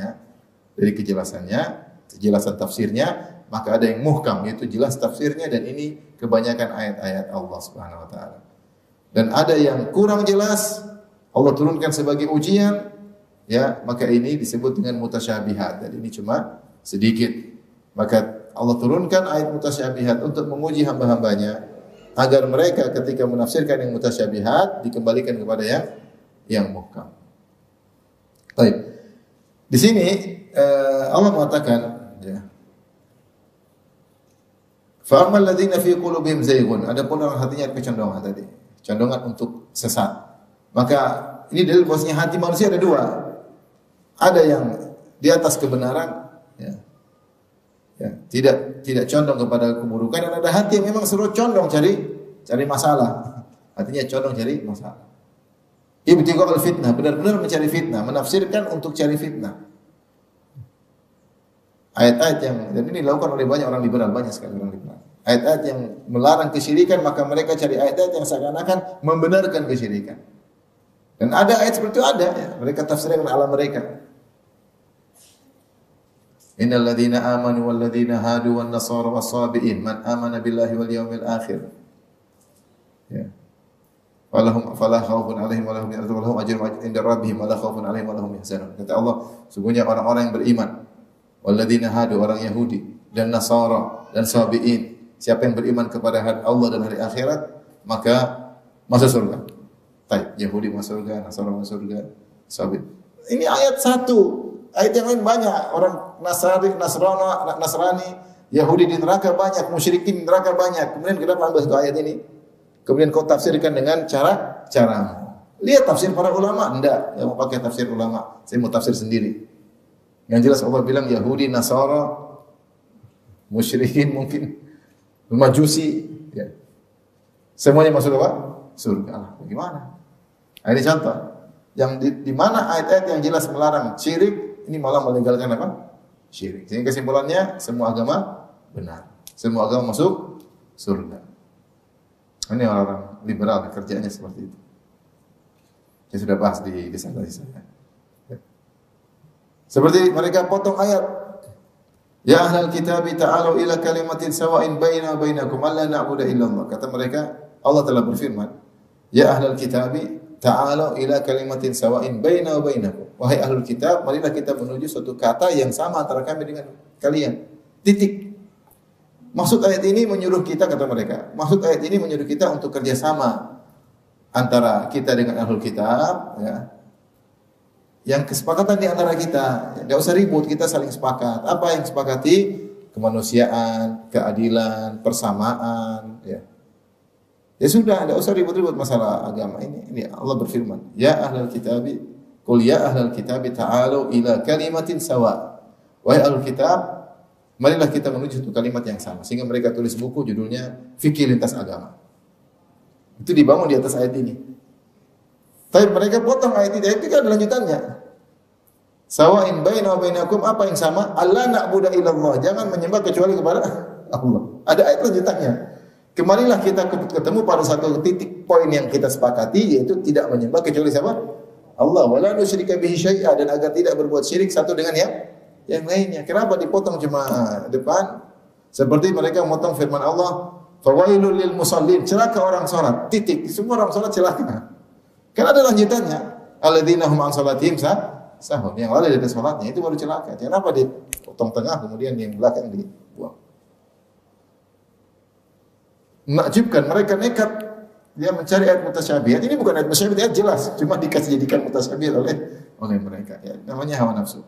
[SPEAKER 1] tafsirnya, maka ada yang muhkam, yaitu jelas tafsirnya, dan ini kebanyakan ayat-ayat Allah Subhanahu wa taala. Dan ada yang kurang jelas, Allah turunkan sebagai ujian, ya, maka ini disebut dengan mutasyabihat. Dan ini cuma sedikit. Maka Allah turunkan ayat mutasyabihat untuk menguji hamba-hambanya, agar mereka ketika menafsirkan yang mutasyabihat dikembalikan kepada yang muhkam. Baik. Di sini Allah mengatakan, ya, fa ammal ladzina fi qulubihim zayghun, adapun orang hatinya kecondongan tadi, condongan untuk sesat. Maka ini dalil bahwasanya hati manusia ada 2. Ada yang di atas kebenaran, ya. Ya, tidak condong kepada keburukan, dan ada hati yang memang suruh condong cari masalah. Hatinya condong cari masalah. Ibtigha'ul fitnah, benar-benar mencari fitnah, menafsirkan untuk cari fitnah. Ayat-ayat yang, dan ini dilakukan oleh banyak orang liberal, banyak sekali orang liberal. Ayat-ayat yang melarang kesyirikan, maka mereka cari ayat-ayat yang seakan-akan membenarkan kesyirikan. Dan ada ayat seperti itu ada, ya. Mereka tafsirkan ala mereka. Innal ladzina amanu wal ladzina hadu wan nasara was-sabiin man amana billahi wal yawmil akhir. Ya. Fala khaufun 'alaihim wa lahum yahzanun wa lahum ajrun 'inda rabbihim wa la khaufun 'alaihim wa lahum yahzanun. Kata Allah, sungguhnya orang-orang yang beriman, wal ladzina hadu, orang Yahudi, dan Nasara dan Sabiin. Siapa yang beriman kepada Allah dan hari akhirat, maka masuk surga. Baik, Yahudi masuk surga, Nasara masuk surga, Sabiin. Ini ayat 1. Ayat yang lain banyak. Orang Nasrani, Yahudi di neraka banyak, musyrikin di neraka banyak. Kemudian kenapa ambil satu ayat ini? Kemudian kau tafsirkan dengan caramu. Lihat tafsir para ulama. Enggak, yang mau pakai tafsir ulama. Saya mau tafsir sendiri. Yang jelas Allah bilang Yahudi, Nasara, musyrikin mungkin, Majusi, ya. Semuanya masuk apa? Surga. Bagaimana? Nah, ini contoh. Yang di mana ayat-ayat yang jelas melarang syirik, ini malah melegalkan apa? Syirik. Sehingga kesimpulannya semua agama benar. Semua agama masuk surga. Ini orang-orang liberal kerjanya seperti itu. Saya sudah bahas di sana. Ya. Seperti mereka potong ayat. Ya ahlal kitabi ta'alu ila kalimatin sawa'in baina bainakum alla na'budu illallah. Kata mereka, Allah telah berfirman, ya ahlal kitabi ta'alu ila kalimatin sawa'in baina bainakum. Wahai ahlul kitab, marilah kita menuju suatu kata yang sama antara kami dengan kalian. Titik. Maksud ayat ini menyuruh kita, kata mereka, maksud ayat ini menyuruh kita untuk kerjasama antara kita dengan ahlul kitab, ya. Yang kesepakatan di antara kita, tidak usah ribut, kita saling sepakat. Apa yang sepakati? Kemanusiaan, keadilan, persamaan, ya. Ya sudah, tidak usah ribut-ribut masalah agama ini. Ini Allah berfirman, ya ahlul kitabi, qul ya ahlul kitabi ta'alu ila kalimatin sawa. Wahai ahlul kitab, marilah kita menuju ke kalimat yang sama. Sehingga mereka tulis buku judulnya Fikih Lintas Agama. Itu dibangun di atas ayat ini. Tapi mereka potong ayat ini kan ada lanjutannya. Sawa'in baina wa bainakum, apa yang sama? Allah na'budu illallah. Jangan menyembah kecuali kepada Allah. Ada ayat lanjutannya. Kemarilah kita ketemu pada satu titik poin yang kita sepakati, yaitu tidak menyembah kecuali siapa? Allah. Wala nusyrika bihi syai'a, dan agar tidak berbuat syirik satu dengan yang lainnya. Kenapa dipotong cuma depan? Seperti mereka memotong firman Allah, fawailul lil musallin, celaka orang salat. Titik. Semua orang salat celaka. Kan ada lanjutannya. Alladzina hum an salatihim sahun. Yang lalai dari salatnya itu baru celaka. Kenapa dipotong tengah kemudian yang belakang dibuang? Menakjubkan, mereka nekat dia mencari ayat mutasyabihat. Ini bukan ayat mutasyabihat, jelas, cuma dikasih jadikan mutasyabihat oleh mereka. Ya, namanya hawa nafsu.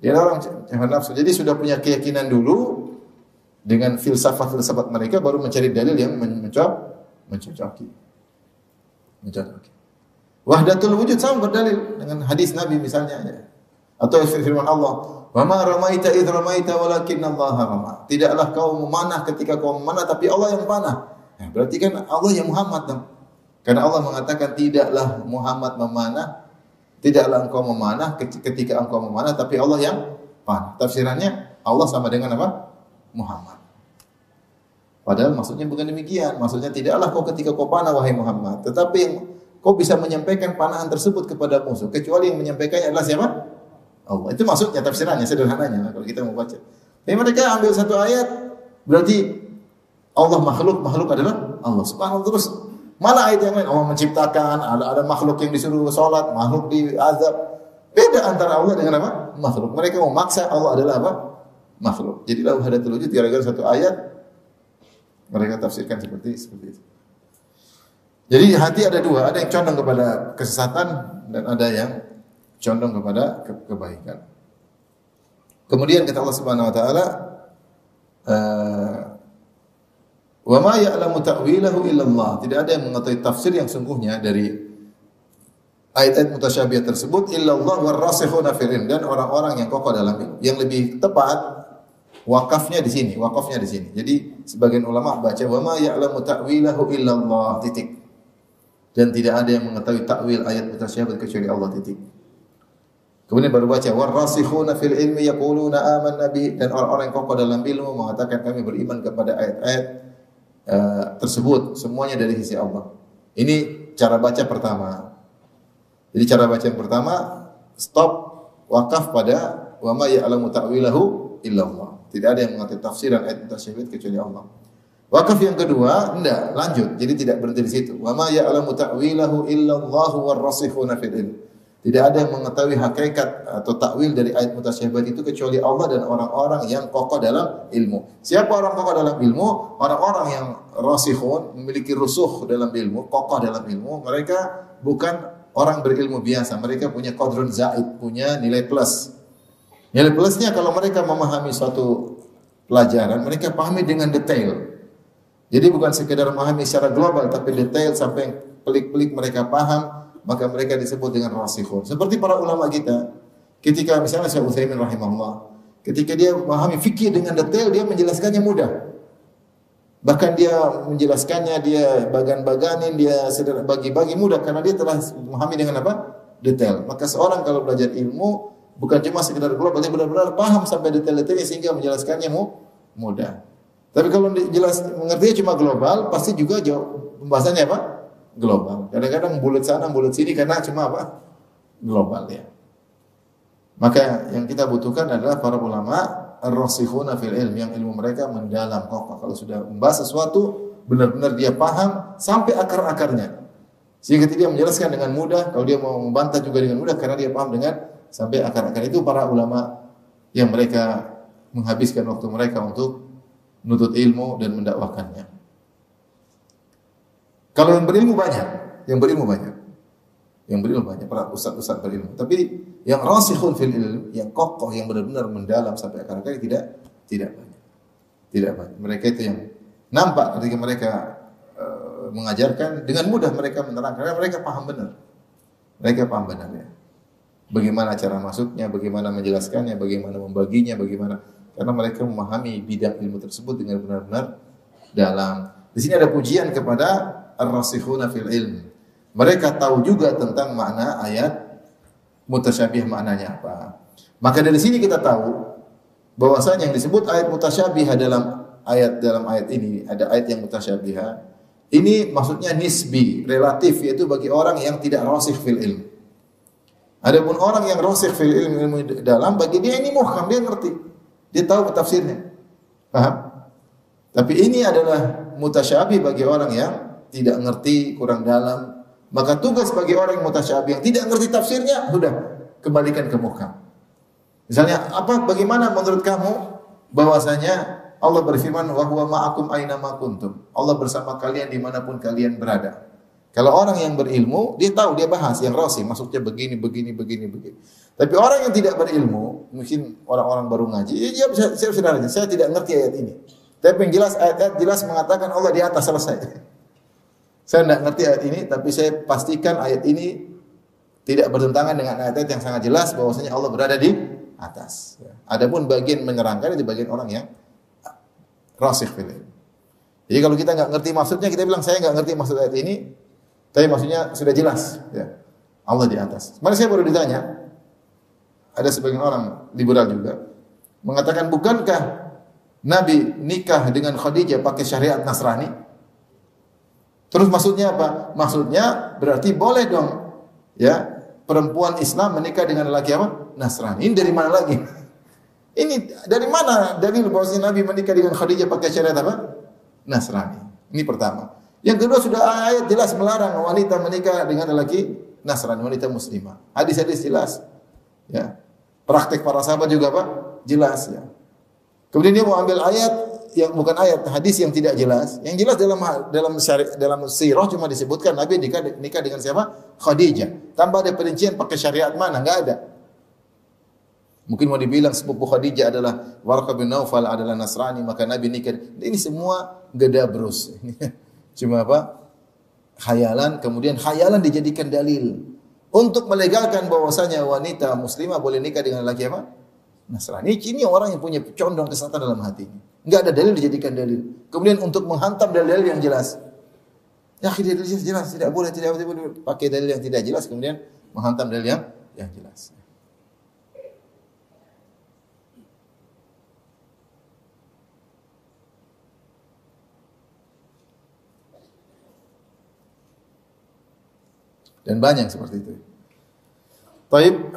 [SPEAKER 1] Dia orang hawa nafsu. Jadi sudah punya keyakinan dulu dengan filsafat mereka, baru mencari dalil yang mencocoki. Wahdatul wujud sama berdalil dengan hadis Nabi misalnya, ya. Atau firman Allah, Wa ma ramaita id ramaita walakinallaha rama. Tidaklah kau memanah ketika kau memanah, tapi Allah yang panah. Berarti kan Allah yang Muhammad dong. Karena Allah mengatakan tidaklah Muhammad memanah, tidaklah engkau memanah ketika engkau memanah, tapi Allah yang panah. Tafsirannya Allah sama dengan apa? Muhammad. Padahal maksudnya bukan demikian. Maksudnya tidaklah kau ketika kau panah wahai Muhammad, tetapi yang kau bisa menyampaikan panahan tersebut kepada musuh, kecuali yang menyampaikannya adalah siapa? Allah. Itu maksudnya tafsirannya sederhananya kalau kita mau baca. Tapi mereka ambil satu ayat berarti Allah makhluk adalah Allah Subhanahu terus. Mana ayat yang lain? Allah menciptakan, ada makhluk yang disuruh salat, makhluk diazab. Beda antara Allah dengan apa? Makhluk. Mereka memaksa Allah adalah apa? Makhluk. Jadilah wahdatul wujud gara-gara satu ayat mereka tafsirkan seperti itu. Jadi hati ada dua, ada yang condong kepada kesesatan dan ada yang condong kepada kebaikan. Kemudian kata Allah Subhanahu wa taala, wa ma ya'lamu ta'wilahu illallah. Tidak ada yang mengetahui tafsir yang sungguhnya dari ayat-ayat mutasyabih tersebut illallah warasikhuna fil ilm, dan orang-orang yang kokoh dalam ilmu. Yang lebih tepat wakafnya di sini. Jadi sebagian ulama baca wa ma ya'lamu ta'wilahu illallah titik. Dan tidak ada yang mengetahui takwil ayat mutasyabih kecuali Allah titik. Kemudian baru baca warasikhuna fil ilmi yaquluna amanna bi, dan orang-orang yang kokoh dalam ilmu mengatakan kami beriman kepada ayat-ayat tersebut, semuanya dari sisi Allah. Ini cara baca pertama. Jadi cara baca yang pertama stop wakaf pada wa ma ya'lamu ta'wilahu illallah. Tidak ada yang mengetahui tafsiran ayat mutasyabih kecuali Allah. Wakaf yang kedua enggak lanjut, jadi tidak berhenti di situ. Wa ma ya'lamu ta'wilahu illallahu warasikhuna fil ilm. Tidak ada yang mengetahui hakikat atau takwil dari ayat mutasyabihat itu kecuali Allah dan orang-orang yang kokoh dalam ilmu. Siapa orang kokoh dalam ilmu? Orang-orang yang rasikhun, memiliki rusuh dalam ilmu, kokoh dalam ilmu. Mereka bukan orang berilmu biasa. Mereka punya qadrun zaid, punya nilai plus. Nilai plusnya kalau mereka memahami suatu pelajaran, mereka pahami dengan detail. Jadi bukan sekedar memahami secara global, tapi detail sampai pelik-pelik mereka paham. Maka mereka disebut dengan rasikhun. Seperti para ulama kita, ketika misalnya Syekh Utsaimin rahimahullah, ketika dia memahami fikih dengan detail, dia menjelaskannya mudah. Bahkan dia menjelaskannya, dia bagan-baganin, dia bagi-bagi mudah karena dia telah memahami dengan apa? Detail. Maka seorang kalau belajar ilmu bukan cuma sekedar global, dia benar-benar paham sampai detail-detailnya sehingga menjelaskannya mudah. Tapi kalau mengertinya cuma global, pasti juga pembahasannya apa? Global. Kadang-kadang bulat sana, bulat sini karena cuma apa? Global ya. Maka yang kita butuhkan adalah para ulama ar-rasikhuna fil ilm, yang ilmu mereka mendalam kokoh. Kalau sudah membahas sesuatu, benar-benar dia paham sampai akar-akarnya. Sehingga dia menjelaskan dengan mudah, kalau dia mau membantah juga dengan mudah karena dia paham dengan sampai akar-akar. Itu para ulama yang mereka menghabiskan waktu mereka untuk menuntut ilmu dan mendakwakannya. Kalau yang berilmu banyak, para ustaz-ustaz berilmu. Tapi yang rasikhun fil ilm, yang kokoh, yang benar-benar mendalam sampai akar-akar tidak banyak. Mereka itu yang nampak ketika mereka mengajarkan dengan mudah mereka menerangkan karena mereka paham benar ya. Bagaimana cara masuknya, bagaimana menjelaskannya, bagaimana membaginya, karena mereka memahami bidang ilmu tersebut dengan benar-benar dalam. Di sini ada pujian kepada ar-rasikhuna fil ilm. Mereka tahu juga tentang makna ayat mutasyabih, maknanya apa. Maka dari sini kita tahu bahwasanya yang disebut ayat mutasyabih dalam ayat ini, ada ayat yang mutasyabih. Ini maksudnya nisbi, relatif, yaitu bagi orang yang tidak rasikh fil ilm. Adapun orang yang rasikh fil ilm dalam, bagi dia ini muhkam, dia ngerti. Dia tahu tafsirnya. Paham? Tapi ini adalah mutasyabih bagi orang yang tidak ngerti, kurang dalam. Maka tugas bagi orang yang mutasyabih yang tidak ngerti tafsirnya, sudah kembalikan ke muhkam. Misalnya, bagaimana menurut kamu bahwasanya Allah berfirman wa huwa ma'akum aina ma kuntum. Allah bersama kalian dimanapun kalian berada. Kalau orang yang berilmu, dia tahu, dia bahas yang rasikh, maksudnya begini. Tapi orang yang tidak berilmu, mungkin orang-orang baru ngaji, dia saya tidak ngerti ayat ini. Tapi yang jelas ayat-ayat jelas mengatakan Allah di atas, selesai. Saya tidak ngerti ayat ini, tapi saya pastikan ayat ini tidak bertentangan dengan ayat-ayat yang sangat jelas bahwasanya Allah berada di atas. Adapun bagian menerangkan itu bagian orang yang rasikh fil ilm. Jadi kalau kita enggak ngerti maksudnya, kita bilang saya enggak ngerti maksud ayat ini, tapi maksudnya sudah jelas, ya. Allah di atas. Kemarin saya baru ditanya, ada sebagian orang liberal juga mengatakan, bukankah Nabi nikah dengan Khadijah pakai syariat Nasrani? Terus maksudnya apa? Maksudnya berarti boleh dong, ya, perempuan Islam menikah dengan lelaki apa? Nasrani. Ini dari mana lagi? Ini dari mana dalil bahwasanya Nabi menikah dengan Khadijah pakai syariat apa? Nasrani. Ini pertama. Yang kedua, sudah ayat jelas melarang wanita menikah dengan lelaki Nasrani, wanita muslimah. Hadis-hadis jelas. Ya. Praktek para sahabat juga apa? Jelas, ya. Kemudian dia mau ambil ayat yang bukan ayat, hadis yang tidak jelas. Yang jelas dalam sirah cuma disebutkan Nabi nikah dengan siapa? Khadijah. Tanpa ada perincian pakai syariat mana, enggak ada. Mungkin mau dibilang sepupu Khadijah adalah Warqah bin Naufal adalah Nasrani, maka Nabi nikah. Ini semua gedabrus. Cuma apa? Khayalan, kemudian khayalan dijadikan dalil untuk melegalkan bahwasanya wanita muslimah boleh nikah dengan laki apa? Nasrani. Ini orang yang punya condong kesesatan dalam hatinya. Enggak ada dalil dijadikan dalil. Kemudian untuk menghantam dalil yang jelas. Ya, dalil jelas tidak boleh pakai dalil yang tidak jelas kemudian menghantam dalil yang jelas. Dan banyak seperti itu. Taib,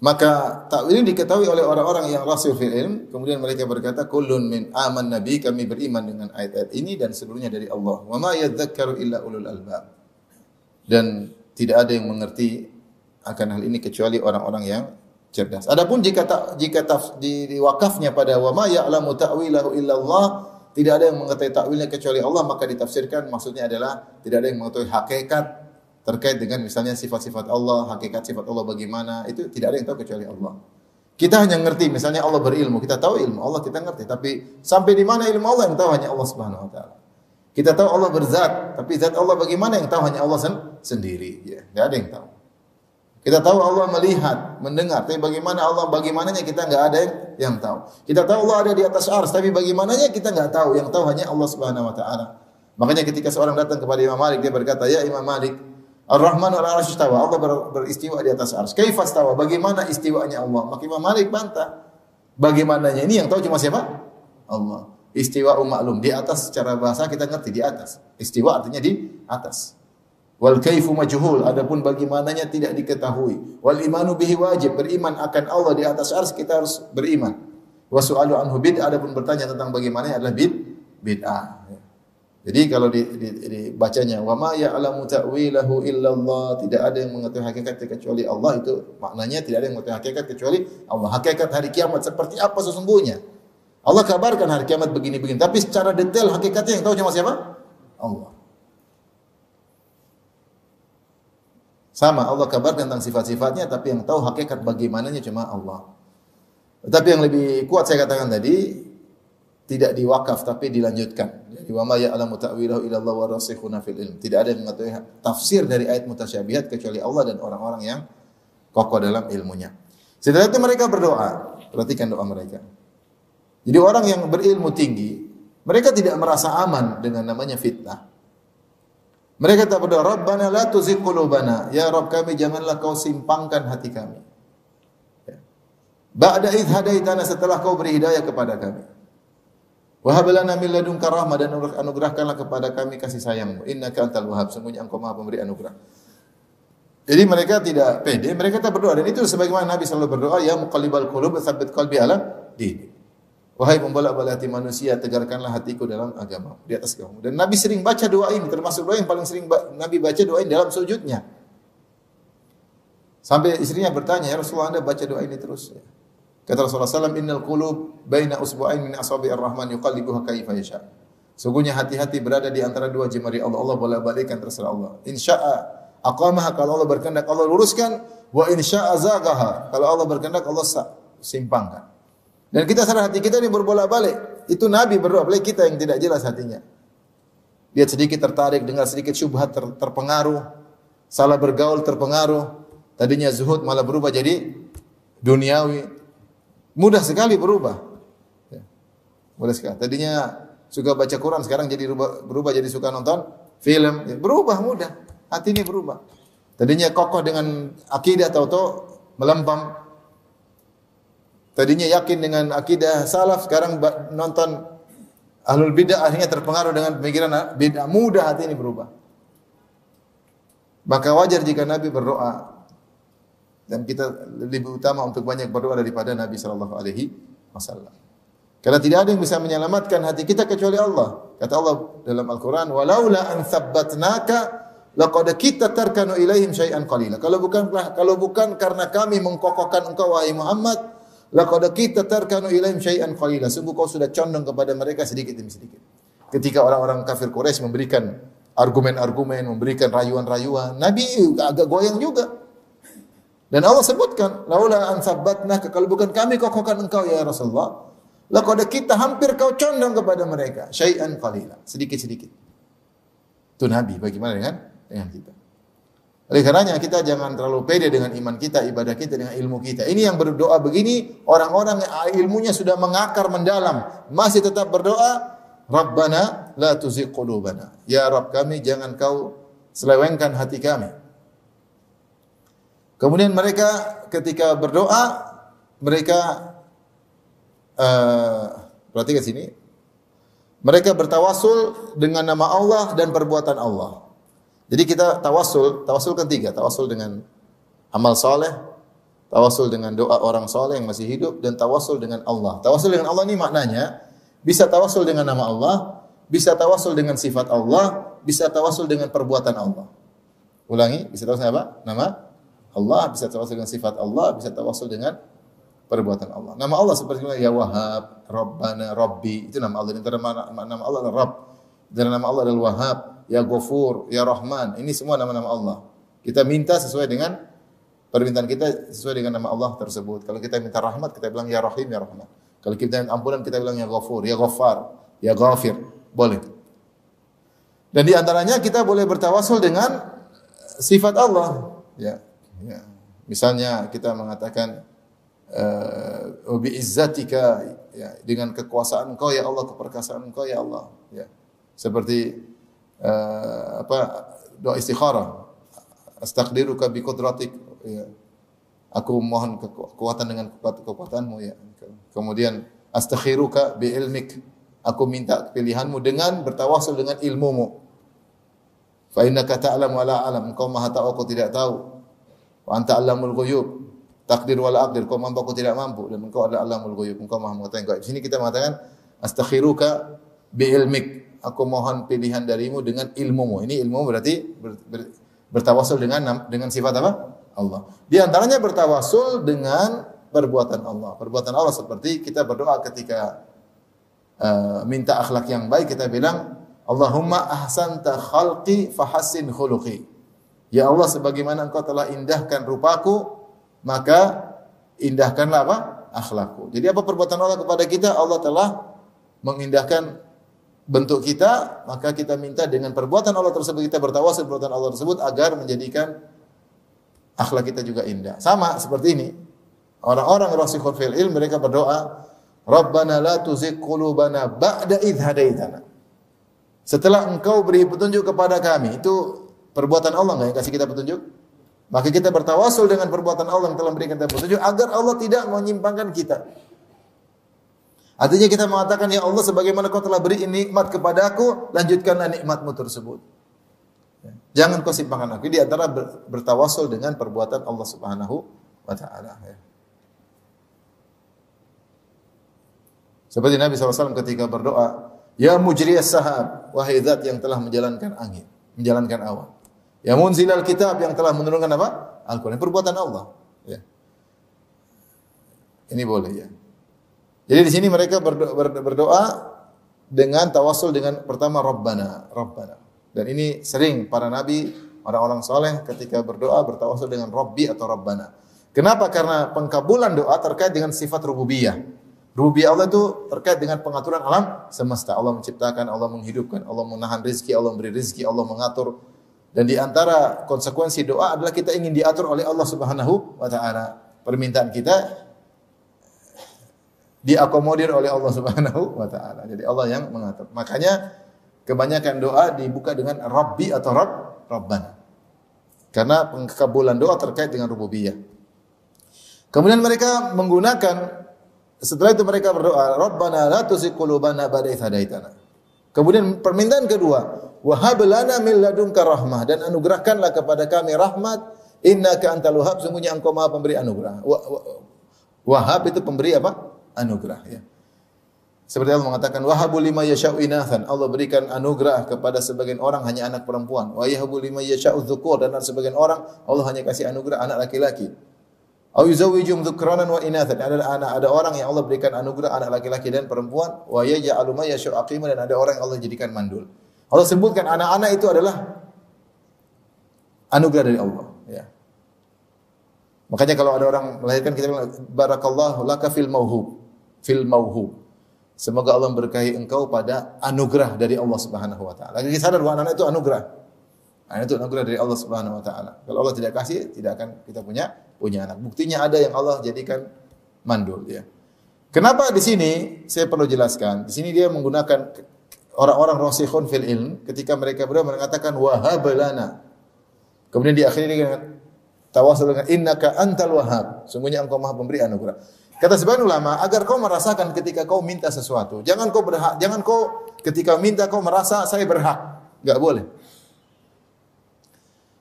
[SPEAKER 1] maka takwil ini diketahui oleh orang-orang yang rasul fil ilm, kemudian mereka berkata kullun min aman nabi, kami beriman dengan ayat-ayat ini dan seluruhnya dari Allah. Wa ma yadzakkaru illa ulul albab. Dan tidak ada yang mengerti akan hal ini kecuali orang-orang yang cerdas. Adapun jika di wakafnya pada wa ma ya'lamu ta'wilahu illa Allah, tidak ada yang mengetahui takwilnya kecuali Allah, maka ditafsirkan maksudnya adalah tidak ada yang mengetahui hakikat terkait dengan misalnya sifat-sifat Allah, hakikat sifat Allah bagaimana, itu tidak ada yang tahu kecuali Allah. Kita hanya ngerti misalnya Allah berilmu, kita tahu ilmu Allah, kita ngerti, tapi sampai di mana ilmu Allah yang tahu hanya Allah Subhanahu wa taala. Kita tahu Allah berzat, tapi zat Allah bagaimana yang tahu hanya Allah sendiri, ya. Enggak ada yang tahu. Kita tahu Allah melihat, mendengar, tapi bagaimana Allah bagaimananya kita enggak ada yang tahu. Kita tahu Allah ada di atas arsy, tapi bagaimananya kita enggak tahu, yang tahu hanya Allah Subhanahu wa taala. Makanya ketika seorang datang kepada Imam Malik, dia berkata, "Ya Imam Malik, Ar-Rahman al-Arsy istawa." Allah beristiwa di atas arsy. Kaifa istawa? Bagaimana istiwanya Allah? Maka Imam Malik bantah. Bagaimananya ini yang tahu cuma siapa? Allah. Istiwa maklum, di atas secara bahasa kita ngerti di atas. Istiwa artinya di atas. Wal kaifu majhul, adapun bagaimananya tidak diketahui. Wal imanu bihi wajib, beriman akan Allah di atas arsy kita harus beriman. Wa su'alu anhu bid'ah, adapun bertanya tentang bagaimananya adalah bid'ah. Jadi kalau dibacanya wa ma ya'lamu ta'wilahu illallah, tidak ada yang mengetahui hakikat kecuali Allah, itu maknanya tidak ada yang mengetahui hakikat kecuali Allah. Hakikat hari kiamat seperti apa sesungguhnya? Allah kabarkan hari kiamat begini-begini, tapi secara detail hakikatnya yang tahu cuma siapa? Allah. Sama, Allah kabarkan tentang sifat-sifatnya, tapi yang tahu hakikat bagaimananya cuma Allah. Tetapi yang lebih kuat saya katakan tadi, tidak diwakaf tapi dilanjutkan. Jadi wa ma ya'lamu ta'wilahu illa Allah wa rasikhuna fil ilm. Tidak ada yang mengetahui tafsir dari ayat mutasyabihat kecuali Allah dan orang-orang yang kokoh dalam ilmunya. Setelah itu mereka berdoa. Perhatikan doa mereka. Jadi orang yang berilmu tinggi, mereka tidak merasa aman dengan namanya fitnah. Mereka tak berdoa, Rabbana la tuzigh qulubana, ya Rabb kami janganlah kau simpangkan hati kami. Ba'da idh hadaitana, setelah kau beri hidayah kepada kami. Wa hab lana min ladunka rahmah, dan anugerahkanlah kepada kami kasih sayang-Mu. Innaka antal wahhab, sungguhnya Engkau Maha pemberi anugerah. Jadi mereka tidak pede, mereka tak berdoa, dan itu sebagaimana Nabi selalu berdoa, ya muqallibal qulub tsabbit qalbi ala dinik. Wahai pembolak-balik hati manusia, tegarkanlah hatiku dalam agama, di atas agama. Dan Nabi sering baca doa ini, termasuk doa yang paling sering Nabi baca doa ini dalam sujudnya. Sampai istrinya bertanya, ya Rasulullah, Anda baca doa ini terus. Kata Rasulullah SAW, innal qulub baina usbu'ain min asabi'ir rahman yuqallibuha kaifa yasha. Sungguhnya hati-hati berada di antara dua jemari Allah. Allah bolak-balikkan terserah Allah. Insya'a aqamaha, kalau Allah berkehendak Allah luruskan, wa insya'a zaghaha, kalau Allah berkehendak Allah simpangkan. Dan kita sadar hati kita ini berbolak-balik. Itu Nabi berdoa, apalagi kita yang tidak jelas hatinya. Dia sedikit tertarik, dengar sedikit syubhat terpengaruh, salah bergaul terpengaruh. Tadinya zuhud malah berubah jadi duniawi. Mudah sekali berubah. Ya. Mudah sekali. Tadinya suka baca Quran, sekarang jadi berubah jadi suka nonton film. Ya, berubah mudah. Hati ini berubah. Tadinya kokoh dengan akidah, tahu-tahu melempam. Tadinya yakin dengan akidah salaf, sekarang nonton ahlul bidah, akhirnya terpengaruh dengan pemikiran bidah. Mudah hati ini berubah. Maka wajar jika Nabi berdoa. Dan kita lebih utama untuk banyak berdoa daripada Nabi SAW. Karena tidak ada yang bisa menyelamatkan hati kita kecuali Allah. Kata Allah dalam Al-Quran, walaula an thabbatnaka laqad kita tarkanu ilaihim syai'an qalila. Kalau bukan karena kami mengkokohkan engkau wahai Muhammad, laqad kita tarkanu ilaihim syai'an qalila. Sungguh kau sudah condong kepada mereka sedikit demi sedikit. Ketika orang-orang kafir Quraisy memberikan argumen-argumen, memberikan rayuan-rayuan, Nabi agak goyang juga. Dan Allah sebutkan, laula an sabbatnaka, kalau bukan kami kokohkan engkau ya Rasulullah, laqad kita hampir kau condong kepada mereka, syai'an qalila, sedikit-sedikit. Itu Nabi, bagaimana dengan kita? Oleh karenanya kita jangan terlalu pede dengan iman kita, ibadah kita, dengan ilmu kita. Ini yang berdoa begini, orang-orang yang ilmunya sudah mengakar mendalam, masih tetap berdoa, Rabbana la tuzigh qulubana. Ya Rabb kami, jangan kau selewengkan hati kami. Kemudian mereka ketika berdoa, mereka perhatikan sini, mereka bertawasul dengan nama Allah dan perbuatan Allah. Jadi kita tawasul kan tiga, tawasul dengan amal soleh, tawasul dengan doa orang soleh yang masih hidup, dan tawasul dengan Allah. Tawasul dengan Allah ini maknanya bisa tawasul dengan nama Allah, bisa tawasul dengan sifat Allah, bisa tawasul dengan perbuatan Allah. Ulangi, bisa tawasul apa? Nama Allah, bisa tawasul dengan sifat Allah, bisa tawasul dengan perbuatan Allah. Nama Allah seperti ya Wahhab, Rabbana, Rabbi, itu nama Allah. Antara nama Allah adalah Rabb, dan nama Allah adalah Wahhab, ya Ghafur, ya Rahman. Ini semua nama-nama Allah. Kita minta sesuai dengan permintaan kita, sesuai dengan nama Allah tersebut. Kalau kita minta rahmat, kita bilang ya Rahim, ya Rahman. Kalau kita minta ampunan, kita bilang ya Ghafur, ya Ghaffar, ya Ghafir. Boleh. Dan di antaranya kita boleh bertawasul dengan sifat Allah. Ya. Ya. Misalnya kita mengatakan bi izzatika, ya, dengan kekuasaan Engkau ya Allah, keperkasaan Engkau ya Allah, ya. Seperti doa istikharah, astaqdiruka bi qudratik, ya. Aku mohon kekuatan dengan kekuatanmu, ya. Kemudian astakhiruka bi ilmik, aku minta pilihanmu dengan bertawasul dengan ilmumu. Fa innaka ta'lamu wa la a'lam, Engkau Maha tahu, aku tidak tahu. Wa anta 'allamul ghuyub, takdir wala aqdir, kau mampu aku tidak mampu, dan engkau adalah 'allamul ghuyub, engkau Maha mengetahui gaib. Sini kita mengatakan astakhiruka bi ilmik, aku mohon pilihan darimu dengan ilmumu. Ini ilmu berarti bertawasul dengan sifat apa? Allah. Di antaranya bertawasul dengan perbuatan Allah. Perbuatan Allah seperti kita berdoa ketika minta akhlak yang baik, kita bilang Allahumma ahsanta khalqi fahassin khuluqi. Ya Allah, sebagaimana Engkau telah indahkan rupaku, maka indahkanlah apa? Akhlakku. Jadi apa perbuatan Allah kepada kita? Allah telah mengindahkan bentuk kita, maka kita minta dengan perbuatan Allah tersebut, kita bertawasul perbuatan Allah tersebut agar menjadikan akhlak kita juga indah. Sama seperti ini. Orang-orang rasikhun fil ilm, mereka berdoa, Rabbana la tuzigh qulubana ba'da idh hadaitana. Setelah Engkau beri petunjuk kepada kami, itu perbuatan Allah enggak yang kasih kita petunjuk? Maka kita bertawasul dengan perbuatan Allah yang telah memberikan kita petunjuk agar Allah tidak menyimpangkan kita. Artinya kita mengatakan, ya Allah, sebagaimana Kau telah beri nikmat kepadaku, lanjutkanlah nikmatmu tersebut. Jangan Kau simpangkan aku. Di antara bertawasul dengan perbuatan Allah Subhanahu wa taala. Seperti Nabi SAW ketika berdoa, ya mujriyas sahab, wahai zat yang telah menjalankan angin, menjalankan awan. Ya munzilal kitab, yang telah menurunkan apa? Al-Quran. Perbuatan Allah. Ya. Ini boleh, ya. Jadi di sini mereka berdoa dengan tawasul dengan pertama Rabbana, Rabbana. Dan ini sering para nabi, orang-orang soleh ketika berdoa bertawasul dengan Rabbi atau Rabbana. Kenapa? Karena pengkabulan doa terkait dengan sifat rububiyah. Rububiyah Allah itu terkait dengan pengaturan alam semesta. Allah menciptakan, Allah menghidupkan, Allah menahan rizki, Allah memberi rizki, Allah mengatur. Dan di antara konsekuensi doa adalah kita ingin diatur oleh Allah Subhanahu wa taala. Permintaan kita diakomodir oleh Allah Subhanahu wa taala. Jadi Allah yang mengatur. Makanya kebanyakan doa dibuka dengan Rabbi atau Rabbana. Karena pengkabulan doa terkait dengan rububiyah. Kemudian mereka menggunakan, setelah itu mereka berdoa, Rabbana la tuzigh qulubana ba'da idh hadaitana. Kemudian permintaan kedua, wa hab lana min ladunka rahmah, dan anugerahkanlah kepada kami rahmat, innaka antal wahhab, sungguhnya engkau Maha pemberi anugerah. Wahhab itu pemberi apa? Anugerah, ya. Seperti Allah mengatakan, wahabu lima yasha'u inathan, Allah berikan anugerah kepada sebagian orang hanya anak perempuan. Wa yahabu lima yasha'u dzukur, dan sebagian orang Allah hanya kasih anugerah anak laki-laki. Au yuzawwijum dzukranan wa inathan, ada orang yang Allah berikan anugerah anak laki-laki dan perempuan. Wa yaj'alu ma yasha'u aqima, dan ada orang yang Allah jadikan mandul. Allah sebutkan anak-anak itu adalah anugerah dari Allah, ya. Makanya kalau ada orang melahirkan, kita bilang barakallahu laka fil mauhub. Semoga Allah memberkahi engkau pada anugerah dari Allah Subhanahu wa taala. Lagi sadar bahwa anak itu anugerah. Anak itu anugerah dari Allah Subhanahu wa taala. Kalau Allah tidak kasih, tidak akan kita punya anak. Buktinya ada yang Allah jadikan mandul, ya. Kenapa di sini saya perlu jelaskan? Di sini dia menggunakan orang-orang rasikhun fil ilm, ketika mereka berdua mengatakan wahhab lana. Kemudian diakhiri dengan tawasul dengan innaka antal wahhab. Sungguhnya engkau Maha pemberi anugerah. Kata sebagian ulama, agar kau merasakan ketika kau minta sesuatu, jangan kau ketika minta kau merasa saya berhak. Enggak boleh.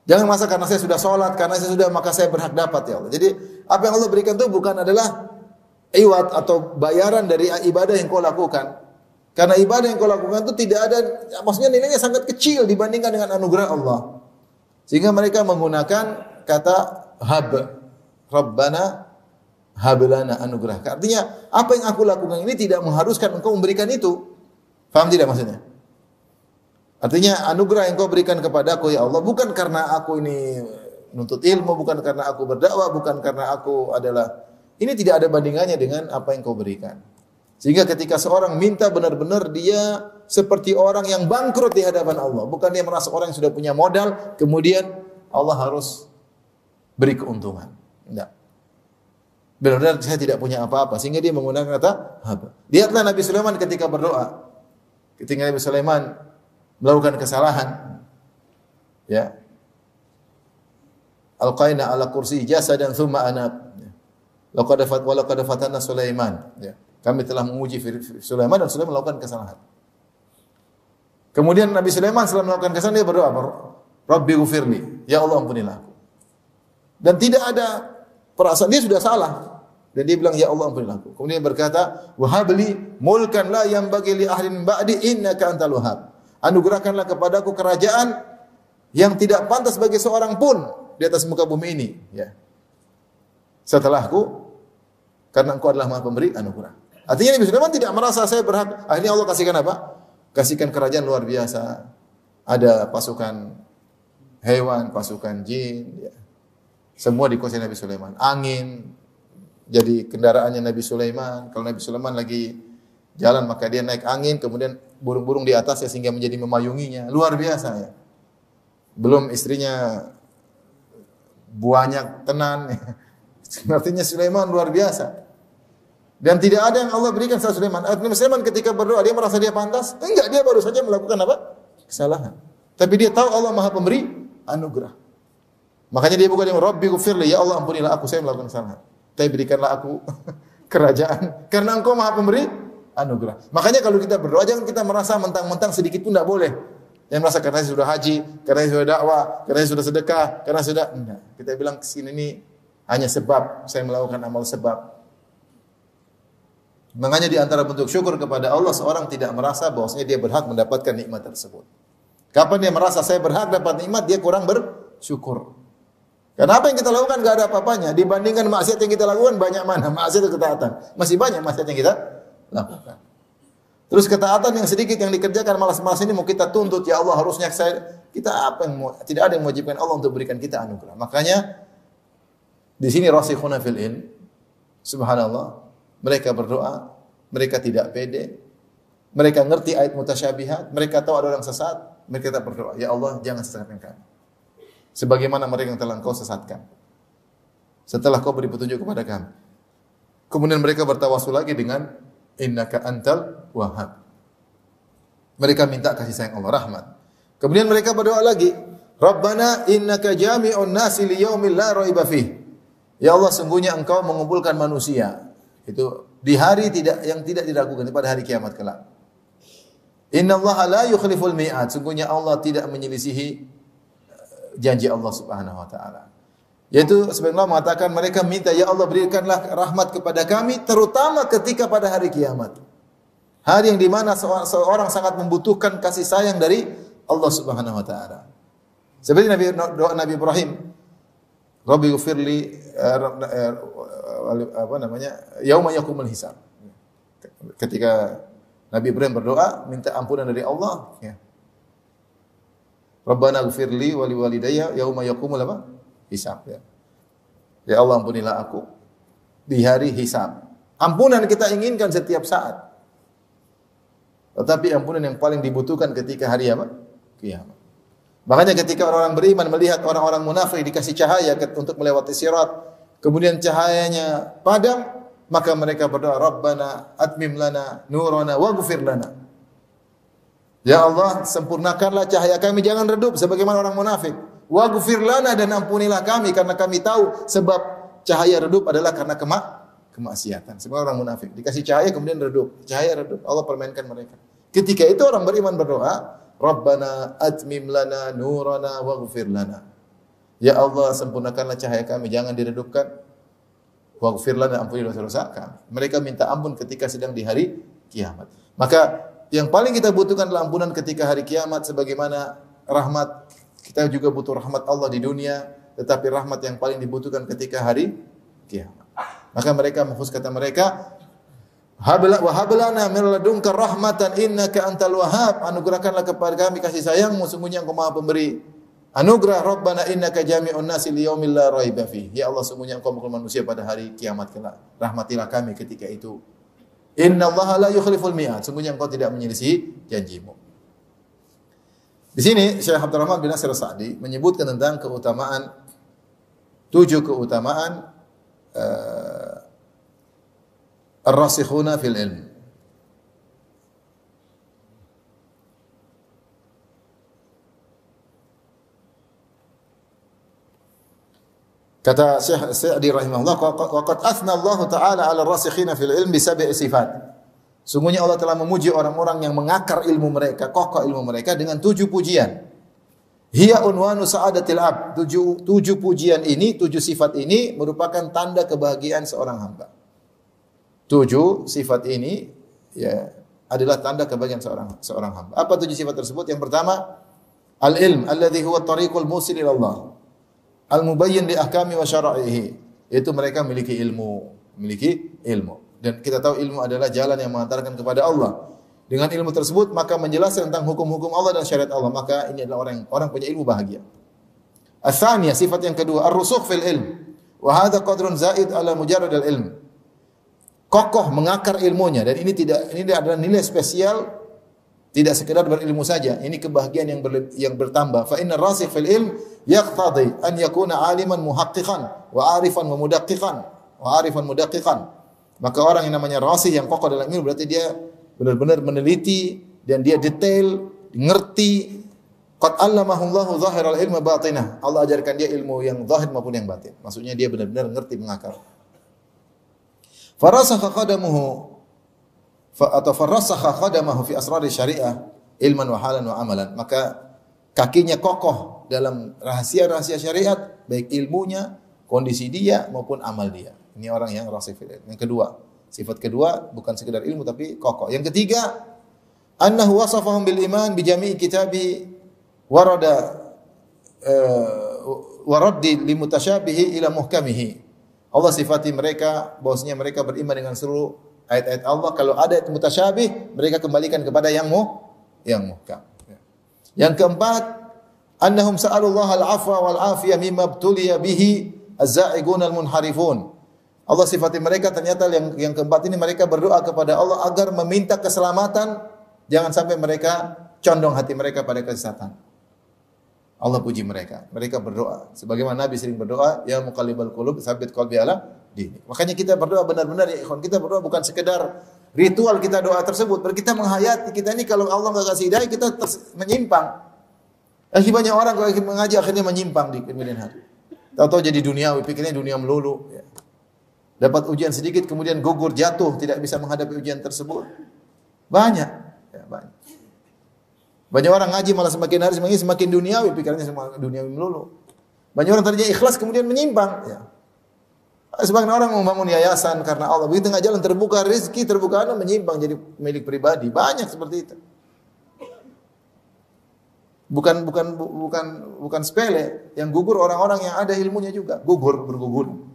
[SPEAKER 1] Jangan merasa karena saya sudah sholat, karena saya sudah, maka saya berhak dapat, ya Allah. Jadi apa yang Allah berikan itu bukan adalah iwat atau bayaran dari ibadah yang kau lakukan. Karena ibadah yang kau lakukan itu tidak ada, maksudnya nilainya sangat kecil dibandingkan dengan anugerah Allah. Sehingga mereka menggunakan kata hab, Rabbana hablana, anugerah. Artinya apa yang aku lakukan ini tidak mengharuskan engkau memberikan itu. Faham tidak maksudnya? Artinya anugerah yang kau berikan kepadaku ya Allah bukan karena aku ini menuntut ilmu, bukan karena aku berdakwah, bukan karena aku adalah, ini tidak ada bandingannya dengan apa yang kau berikan. Sehingga ketika seorang minta benar-benar dia seperti orang yang bangkrut di hadapan Allah, bukan dia merasa orang yang sudah punya modal kemudian Allah harus beri keuntungan. Tidak. Benar-benar saya tidak punya apa-apa, sehingga dia menggunakan kata haba. Lihatlah Nabi Sulaiman ketika berdoa. Ketika Nabi Sulaiman melakukan kesalahan, ya. Alqaina ala kursi jasadan thumma anab. Laqad fatanna Sulaiman. Ya. Kami telah menguji Sulaiman dan Sulaiman melakukan kesalahan. Kemudian Nabi Sulaiman setelah melakukan kesalahan dia berdoa, Rabbi ghfirli, ya Allah ampunilah aku. Dan tidak ada perasaan dia sudah salah. Dan dia bilang, ya Allah ampunilah aku. Kemudian berkata, wahabli mulkan la yanbaghi li ahlin ba'di innaka antal wahhab. Anugerahkanlah kepadaku kerajaan yang tidak pantas bagi seorang pun di atas muka bumi ini, ya. Setelahku, karena engkau adalah Maha pemberi anugerah. Artinya Nabi Sulaiman tidak merasa saya berhak. Akhirnya Allah kasihkan apa? Kasihkan kerajaan luar biasa. Ada pasukan hewan, pasukan jin, ya. Semua dikuasai Nabi Sulaiman. Angin jadi kendaraannya Nabi Sulaiman. Kalau Nabi Sulaiman lagi jalan maka dia naik angin, kemudian burung-burung di atasnya sehingga menjadi memayunginya. Luar biasa, ya. Belum istrinya banyak tenan. Artinya Sulaiman luar biasa. Dan tidak ada yang Allah berikan setelah Sulaiman. Nabi Sulaiman ketika berdoa dia merasa dia pantas? Enggak, dia baru saja melakukan apa? Kesalahan. Tapi dia tahu Allah Maha pemberi anugerah. Makanya dia bukan yang Rabbi ghfirli, ya Allah ampunilah aku, saya melakukan kesalahan. Tapi berikanlah aku kerajaan karena Engkau Maha pemberi anugerah. Makanya kalau kita berdoa jangan kita merasa mentang-mentang sedikit pun tidak boleh. Jangan merasa karena saya sudah haji, karena saya sudah dakwah, karena saya sudah sedekah, karena sudah enggak. Kita bilang kesini ini hanya sebab saya melakukan amal sebab. Makanya di antara bentuk syukur kepada Allah seorang tidak merasa bahwasanya dia berhak mendapatkan nikmat tersebut. Kapan dia merasa saya berhak dapat nikmat, dia kurang bersyukur. Karena apa yang kita lakukan enggak ada apa-apanya dibandingkan maksiat yang kita lakukan, banyak mana maksiat atau ketaatan. Masih banyak maksiat yang kita lakukan. Terus ketaatan yang sedikit yang dikerjakan malas-malas ini mau kita tuntut, ya Allah harusnya kita apa yang mau, tidak ada yang mewajibkan Allah untuk berikan kita anugerah. Makanya di sini rasikhuna fil ilm, subhanallah, mereka berdoa, mereka tidak pede, mereka ngerti ayat mutasyabihat, mereka tahu ada orang sesat, mereka tetap berdoa, ya Allah jangan sesatkan kami. Sebagaimana mereka yang telah Engkau sesatkan. Setelah Kau beri petunjuk kepada kami. Kemudian mereka bertawasul lagi dengan innaka antal wahhab. Mereka minta kasih sayang Allah, rahmat. Kemudian mereka berdoa lagi, Rabbana innaka jami'un nasi liyaumil la raiba fih. Ya Allah, sungguhnya Engkau mengumpulkan manusia itu di hari yang tidak diragukan, pada hari kiamat kelak. Innallaha la yukhliful mi'ad. Sungguhnya Allah tidak menyelisihi janji Allah Subhanahu wa taala. Yaitu sebenarnya mengatakan mereka minta, ya Allah berikanlah rahmat kepada kami terutama ketika pada hari kiamat. Hari yang di mana seorang sangat membutuhkan kasih sayang dari Allah Subhanahu wa taala. Seperti doa Nabi Ibrahim, Rabbi ghfirli yauma yaqumul hisab. Ketika Nabi Ibrahim berdoa minta ampunan dari Allah, ya. Rabbana ghfirli wa liwalidayya yauma yaqumul hisab, ya. Ya Allah, ampunilah aku di hari hisab. Ampunan kita inginkan setiap saat. Tetapi ampunan yang paling dibutuhkan ketika hari kiamat. Makanya ketika orang-orang beriman melihat orang-orang munafik dikasih cahaya untuk melewati sirat, kemudian cahayanya padam, maka mereka berdoa, Rabbana atmim lana nurana waghfir lana. Ya Allah, sempurnakanlah cahaya kami, jangan redup sebagaimana orang munafik. Waghfir lana, dan ampunilah kami karena kami tahu sebab cahaya redup adalah karena kemaksiatan. Semua orang munafik dikasih cahaya kemudian redup, cahaya redup. Allah permainkan mereka. Ketika itu orang beriman berdoa, Rabbana atmim lana nurana waghfir lana. Ya Allah, sempurnakanlah cahaya kami, jangan diredupkan. Waghfir lana, ampuni dosa-dosa kami. Mereka minta ampun ketika sedang di hari kiamat. Maka yang paling kita butuhkan adalah ampunan ketika hari kiamat, sebagaimana rahmat. Kita juga butuh rahmat Allah di dunia, tetapi rahmat yang paling dibutuhkan ketika hari kiamat. Maka mereka kata mereka, wa hablana min ladunka rahmatan innaka antal wahhab. Anugerahkanlah kepada kami kasih sayangmu, sungguhnya Engkau Maha Pemberi anugerah. Rabbana innaka jami'un nasi liyaumil la raiba fih. Ya Allah, sungguhnya Engkau mengumpulkan manusia pada hari kiamat kelak. Rahmatilah kami ketika itu. Innallaha la yukhliful mi'ad. Sungguhnya Engkau tidak menyelisihi janjimu. Di sini Syekh Abdul Rahman bin Nasir As-Sa'di menyebutkan tentang keutamaan 7 keutamaan ar-rasikhuna fil ilm. Kata Syekh Sa'di rahimahullah, waqad athna Allah Ta'ala 'ala ar-rasikhina fil ilm bi sab'i sifat. Sungguhnya Allah telah memuji orang-orang yang mengakar ilmu mereka, kokoh ilmu mereka dengan 7 pujian. Hiya unwanu sa'adatil abd. 7 pujian ini, 7 sifat ini merupakan tanda kebahagiaan seorang hamba. 7 sifat ini ya adalah tanda kebahagiaan seorang hamba. Apa 7 sifat tersebut? Yang pertama, al-ilm alladhi huwa tariqul musil ila Allah. Al-mubayyin li ahkami wa syara'ihi. Itu mereka memiliki ilmu. Dan kita tahu ilmu adalah jalan yang mengantarkan kepada Allah. Dengan ilmu tersebut maka menjelaskan tentang hukum-hukum Allah dan syariat Allah. Maka ini adalah orang punya ilmu bahagia. Ats-tsaniyah, sifat yang kedua, ar-rusukh fil ilm. Wa hadha qadrun zaid ala mujarrad al-ilm. Kokoh mengakar ilmunya, dan ini adalah nilai spesial, tidak sekedar berilmu saja. Ini kebahagiaan yang bertambah. Fa inna rasikh fil ilm yaqtadi an yakuna aliman muhaqqiqan wa arifan wa mudaqqiqan. Maka orang yang namanya rasih, yang kokoh dalam ilmu, berarti dia benar-benar meneliti dan dia detail, ngerti. Qad allamahu Allahu zahiral ilmi batinah. Allah ajarkan dia ilmu yang zahir maupun yang batin. Maksudnya dia benar-benar ngerti mengakar. Farasakha qadamuhu farasakha qadamahu fi asrar syariah ilman wa halan wa amalan. Maka kakinya kokoh dalam rahasia-rahasia syariat, baik ilmunya, kondisi dia maupun amal dia. Ini orang yang rasih fil ilm. Yang kedua, sifat kedua bukan sekedar ilmu tapi kokoh. Yang ketiga, annahu wasafahum bil iman bi jami'i kitabi warada waraddi li mutasyabihi ila muhkamihi. Allah sifati mereka bahwasanya mereka beriman dengan seluruh ayat-ayat Allah. Kalau ada ayat mutasyabih, mereka kembalikan kepada yang muhkam. Yang keempat, annahum sa'alullaha al-'afwa wal 'afiyah mimma ibtuliya bihi az-za'igun al-munharifun. Allah sifati mereka, ternyata yang keempat ini mereka berdoa kepada Allah agar meminta keselamatan, jangan sampai mereka condong hati mereka pada kesesatan. Allah puji mereka. Mereka berdoa. Sebagaimana Nabi sering berdoa, ya muqallibal qulub, tsabbit qalbi ala dinik. Makanya kita berdoa benar-benar ya ikhwan. Kita berdoa bukan sekedar ritual kita doa tersebut. Kita menghayati kita ini kalau Allah enggak kasih hidayah kita menyimpang. Banyak orang kalau mengaji akhirnya menyimpang di kemudian hari. Tahu-tahu jadi duniawi, pikirnya dunia melulu. Ya. Dapat ujian sedikit kemudian gugur, jatuh, tidak bisa menghadapi ujian tersebut. Banyak. Ya, banyak. Banyak orang ngaji malah semakin hari semakin duniawi, pikirannya semua duniawi melulu. Banyak orang tadinya ikhlas kemudian menyimpang. Ya. Sebagian orang membangun yayasan karena Allah. Begitu tengah jalan terbuka rezeki, terbuka menyimpang jadi milik pribadi. Banyak seperti itu. Bukan sepele. Yang gugur orang-orang yang ada ilmunya juga. Bergugur.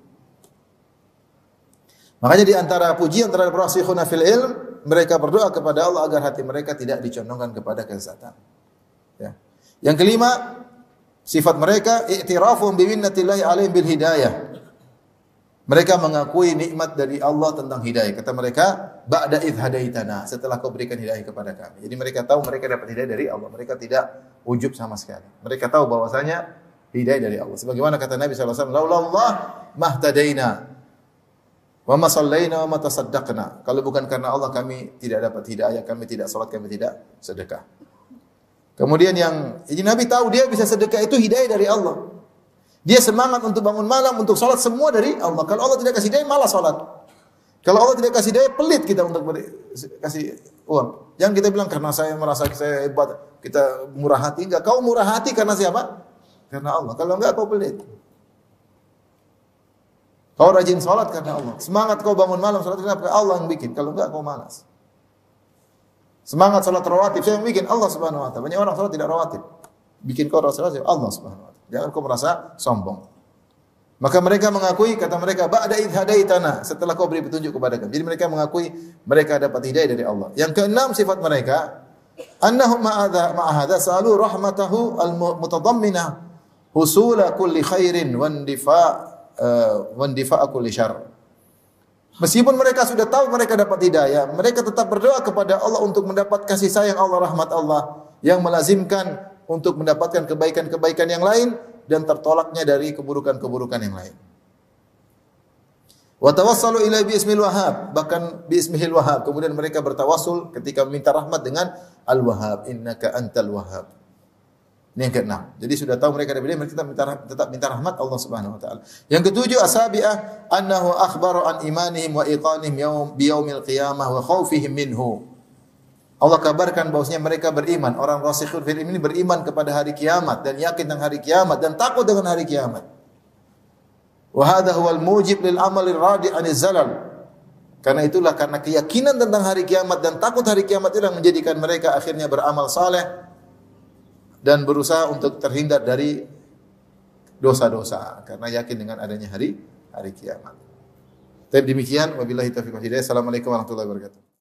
[SPEAKER 1] Makanya di antara pujian terhadap rasikhuna fil ilm, mereka berdoa kepada Allah agar hati mereka tidak dicondongkan kepada kesesatan. Ya. Yang kelima, sifat mereka i'tirafuhum bi minnatillahi 'alaihim bil hidayah. Mereka mengakui nikmat dari Allah tentang hidayah. Kata mereka, ba'da idh hadaitana, setelah kau berikan hidayah kepada kami. Jadi mereka tahu mereka dapat hidayah dari Allah. Mereka tidak ujub sama sekali. Mereka tahu bahwasanya hidayah dari Allah. Sebagaimana kata Nabi sallallahu alaihi wasallam, "Laulallah mahtadaina wa ma shallaina wa ma tasaddaqna." Kalau bukan karena Allah kami tidak dapat hidayah, kami tidak salat, kami tidak sedekah. Kemudian jadi Nabi tahu dia bisa sedekah itu hidayah dari Allah. Dia semangat untuk bangun malam, untuk salat semua dari Allah. Kalau Allah tidak kasih hidayah malah salat. Kalau Allah tidak kasih hidayah pelit kita untuk kasih uang. Jangan kita bilang karena saya merasa saya hebat, kita murah hati. Enggak, kau murah hati karena siapa? Karena Allah. Kalau enggak kau pelit. Kau rajin salat karena Allah. Semangat kau bangun malam salat karena Allah yang bikin. Kalau enggak kau malas. Semangat salat rawatib saya yang bikin Allah Subhanahu wa taala. Banyak orang salat tidak rawatib. Bikin kau rasa Allah Subhanahu wa taala. Jangan kau merasa sombong. Maka mereka mengakui, kata mereka, ba'da idh hadaitana, setelah kau beri petunjuk kepada kami. Jadi mereka mengakui mereka dapat hidayah dari Allah. Yang keenam sifat mereka, annahum ma'a hadza salu rahmatahu al-mutadamminah husula kulli khairin wa indifa'a kulli syarr. Meskipun mereka sudah tahu mereka dapat hidayah, mereka tetap berdoa kepada Allah untuk mendapat kasih sayang Allah, rahmat Allah yang melazimkan untuk mendapatkan kebaikan-kebaikan yang lain dan tertolaknya dari keburukan-keburukan yang lain. Wa tawassalu ila bismil wahhab, bahkan bismihil wahhab. Kemudian mereka bertawassul ketika meminta rahmat dengan al-wahhab, innaka antal wahhab. Ini yang keenam. Jadi sudah tahu mereka dari mereka tetap minta rahmat Allah Subhanahu wa taala. Yang ketujuh asabi'ah annahu akhbara an imanihim wa iqanihim bi yaumil qiyamah wa khaufihim minhu. Allah kabarkan bahwasanya mereka beriman, orang rasikhun fil ilmi ini beriman kepada hari kiamat dan yakin tentang hari kiamat dan takut dengan hari kiamat. Wa hadha huwal mujib lil amal ar-radi' aniz zalal. Karena itulah karena keyakinan tentang hari kiamat dan takut hari kiamat itu yang menjadikan mereka akhirnya beramal saleh dan berusaha untuk terhindar dari dosa-dosa karena yakin dengan adanya hari kiamat. Tapi demikian wabillahi taufiq wal hidayah. Assalamualaikum warahmatullahi wabarakatuh.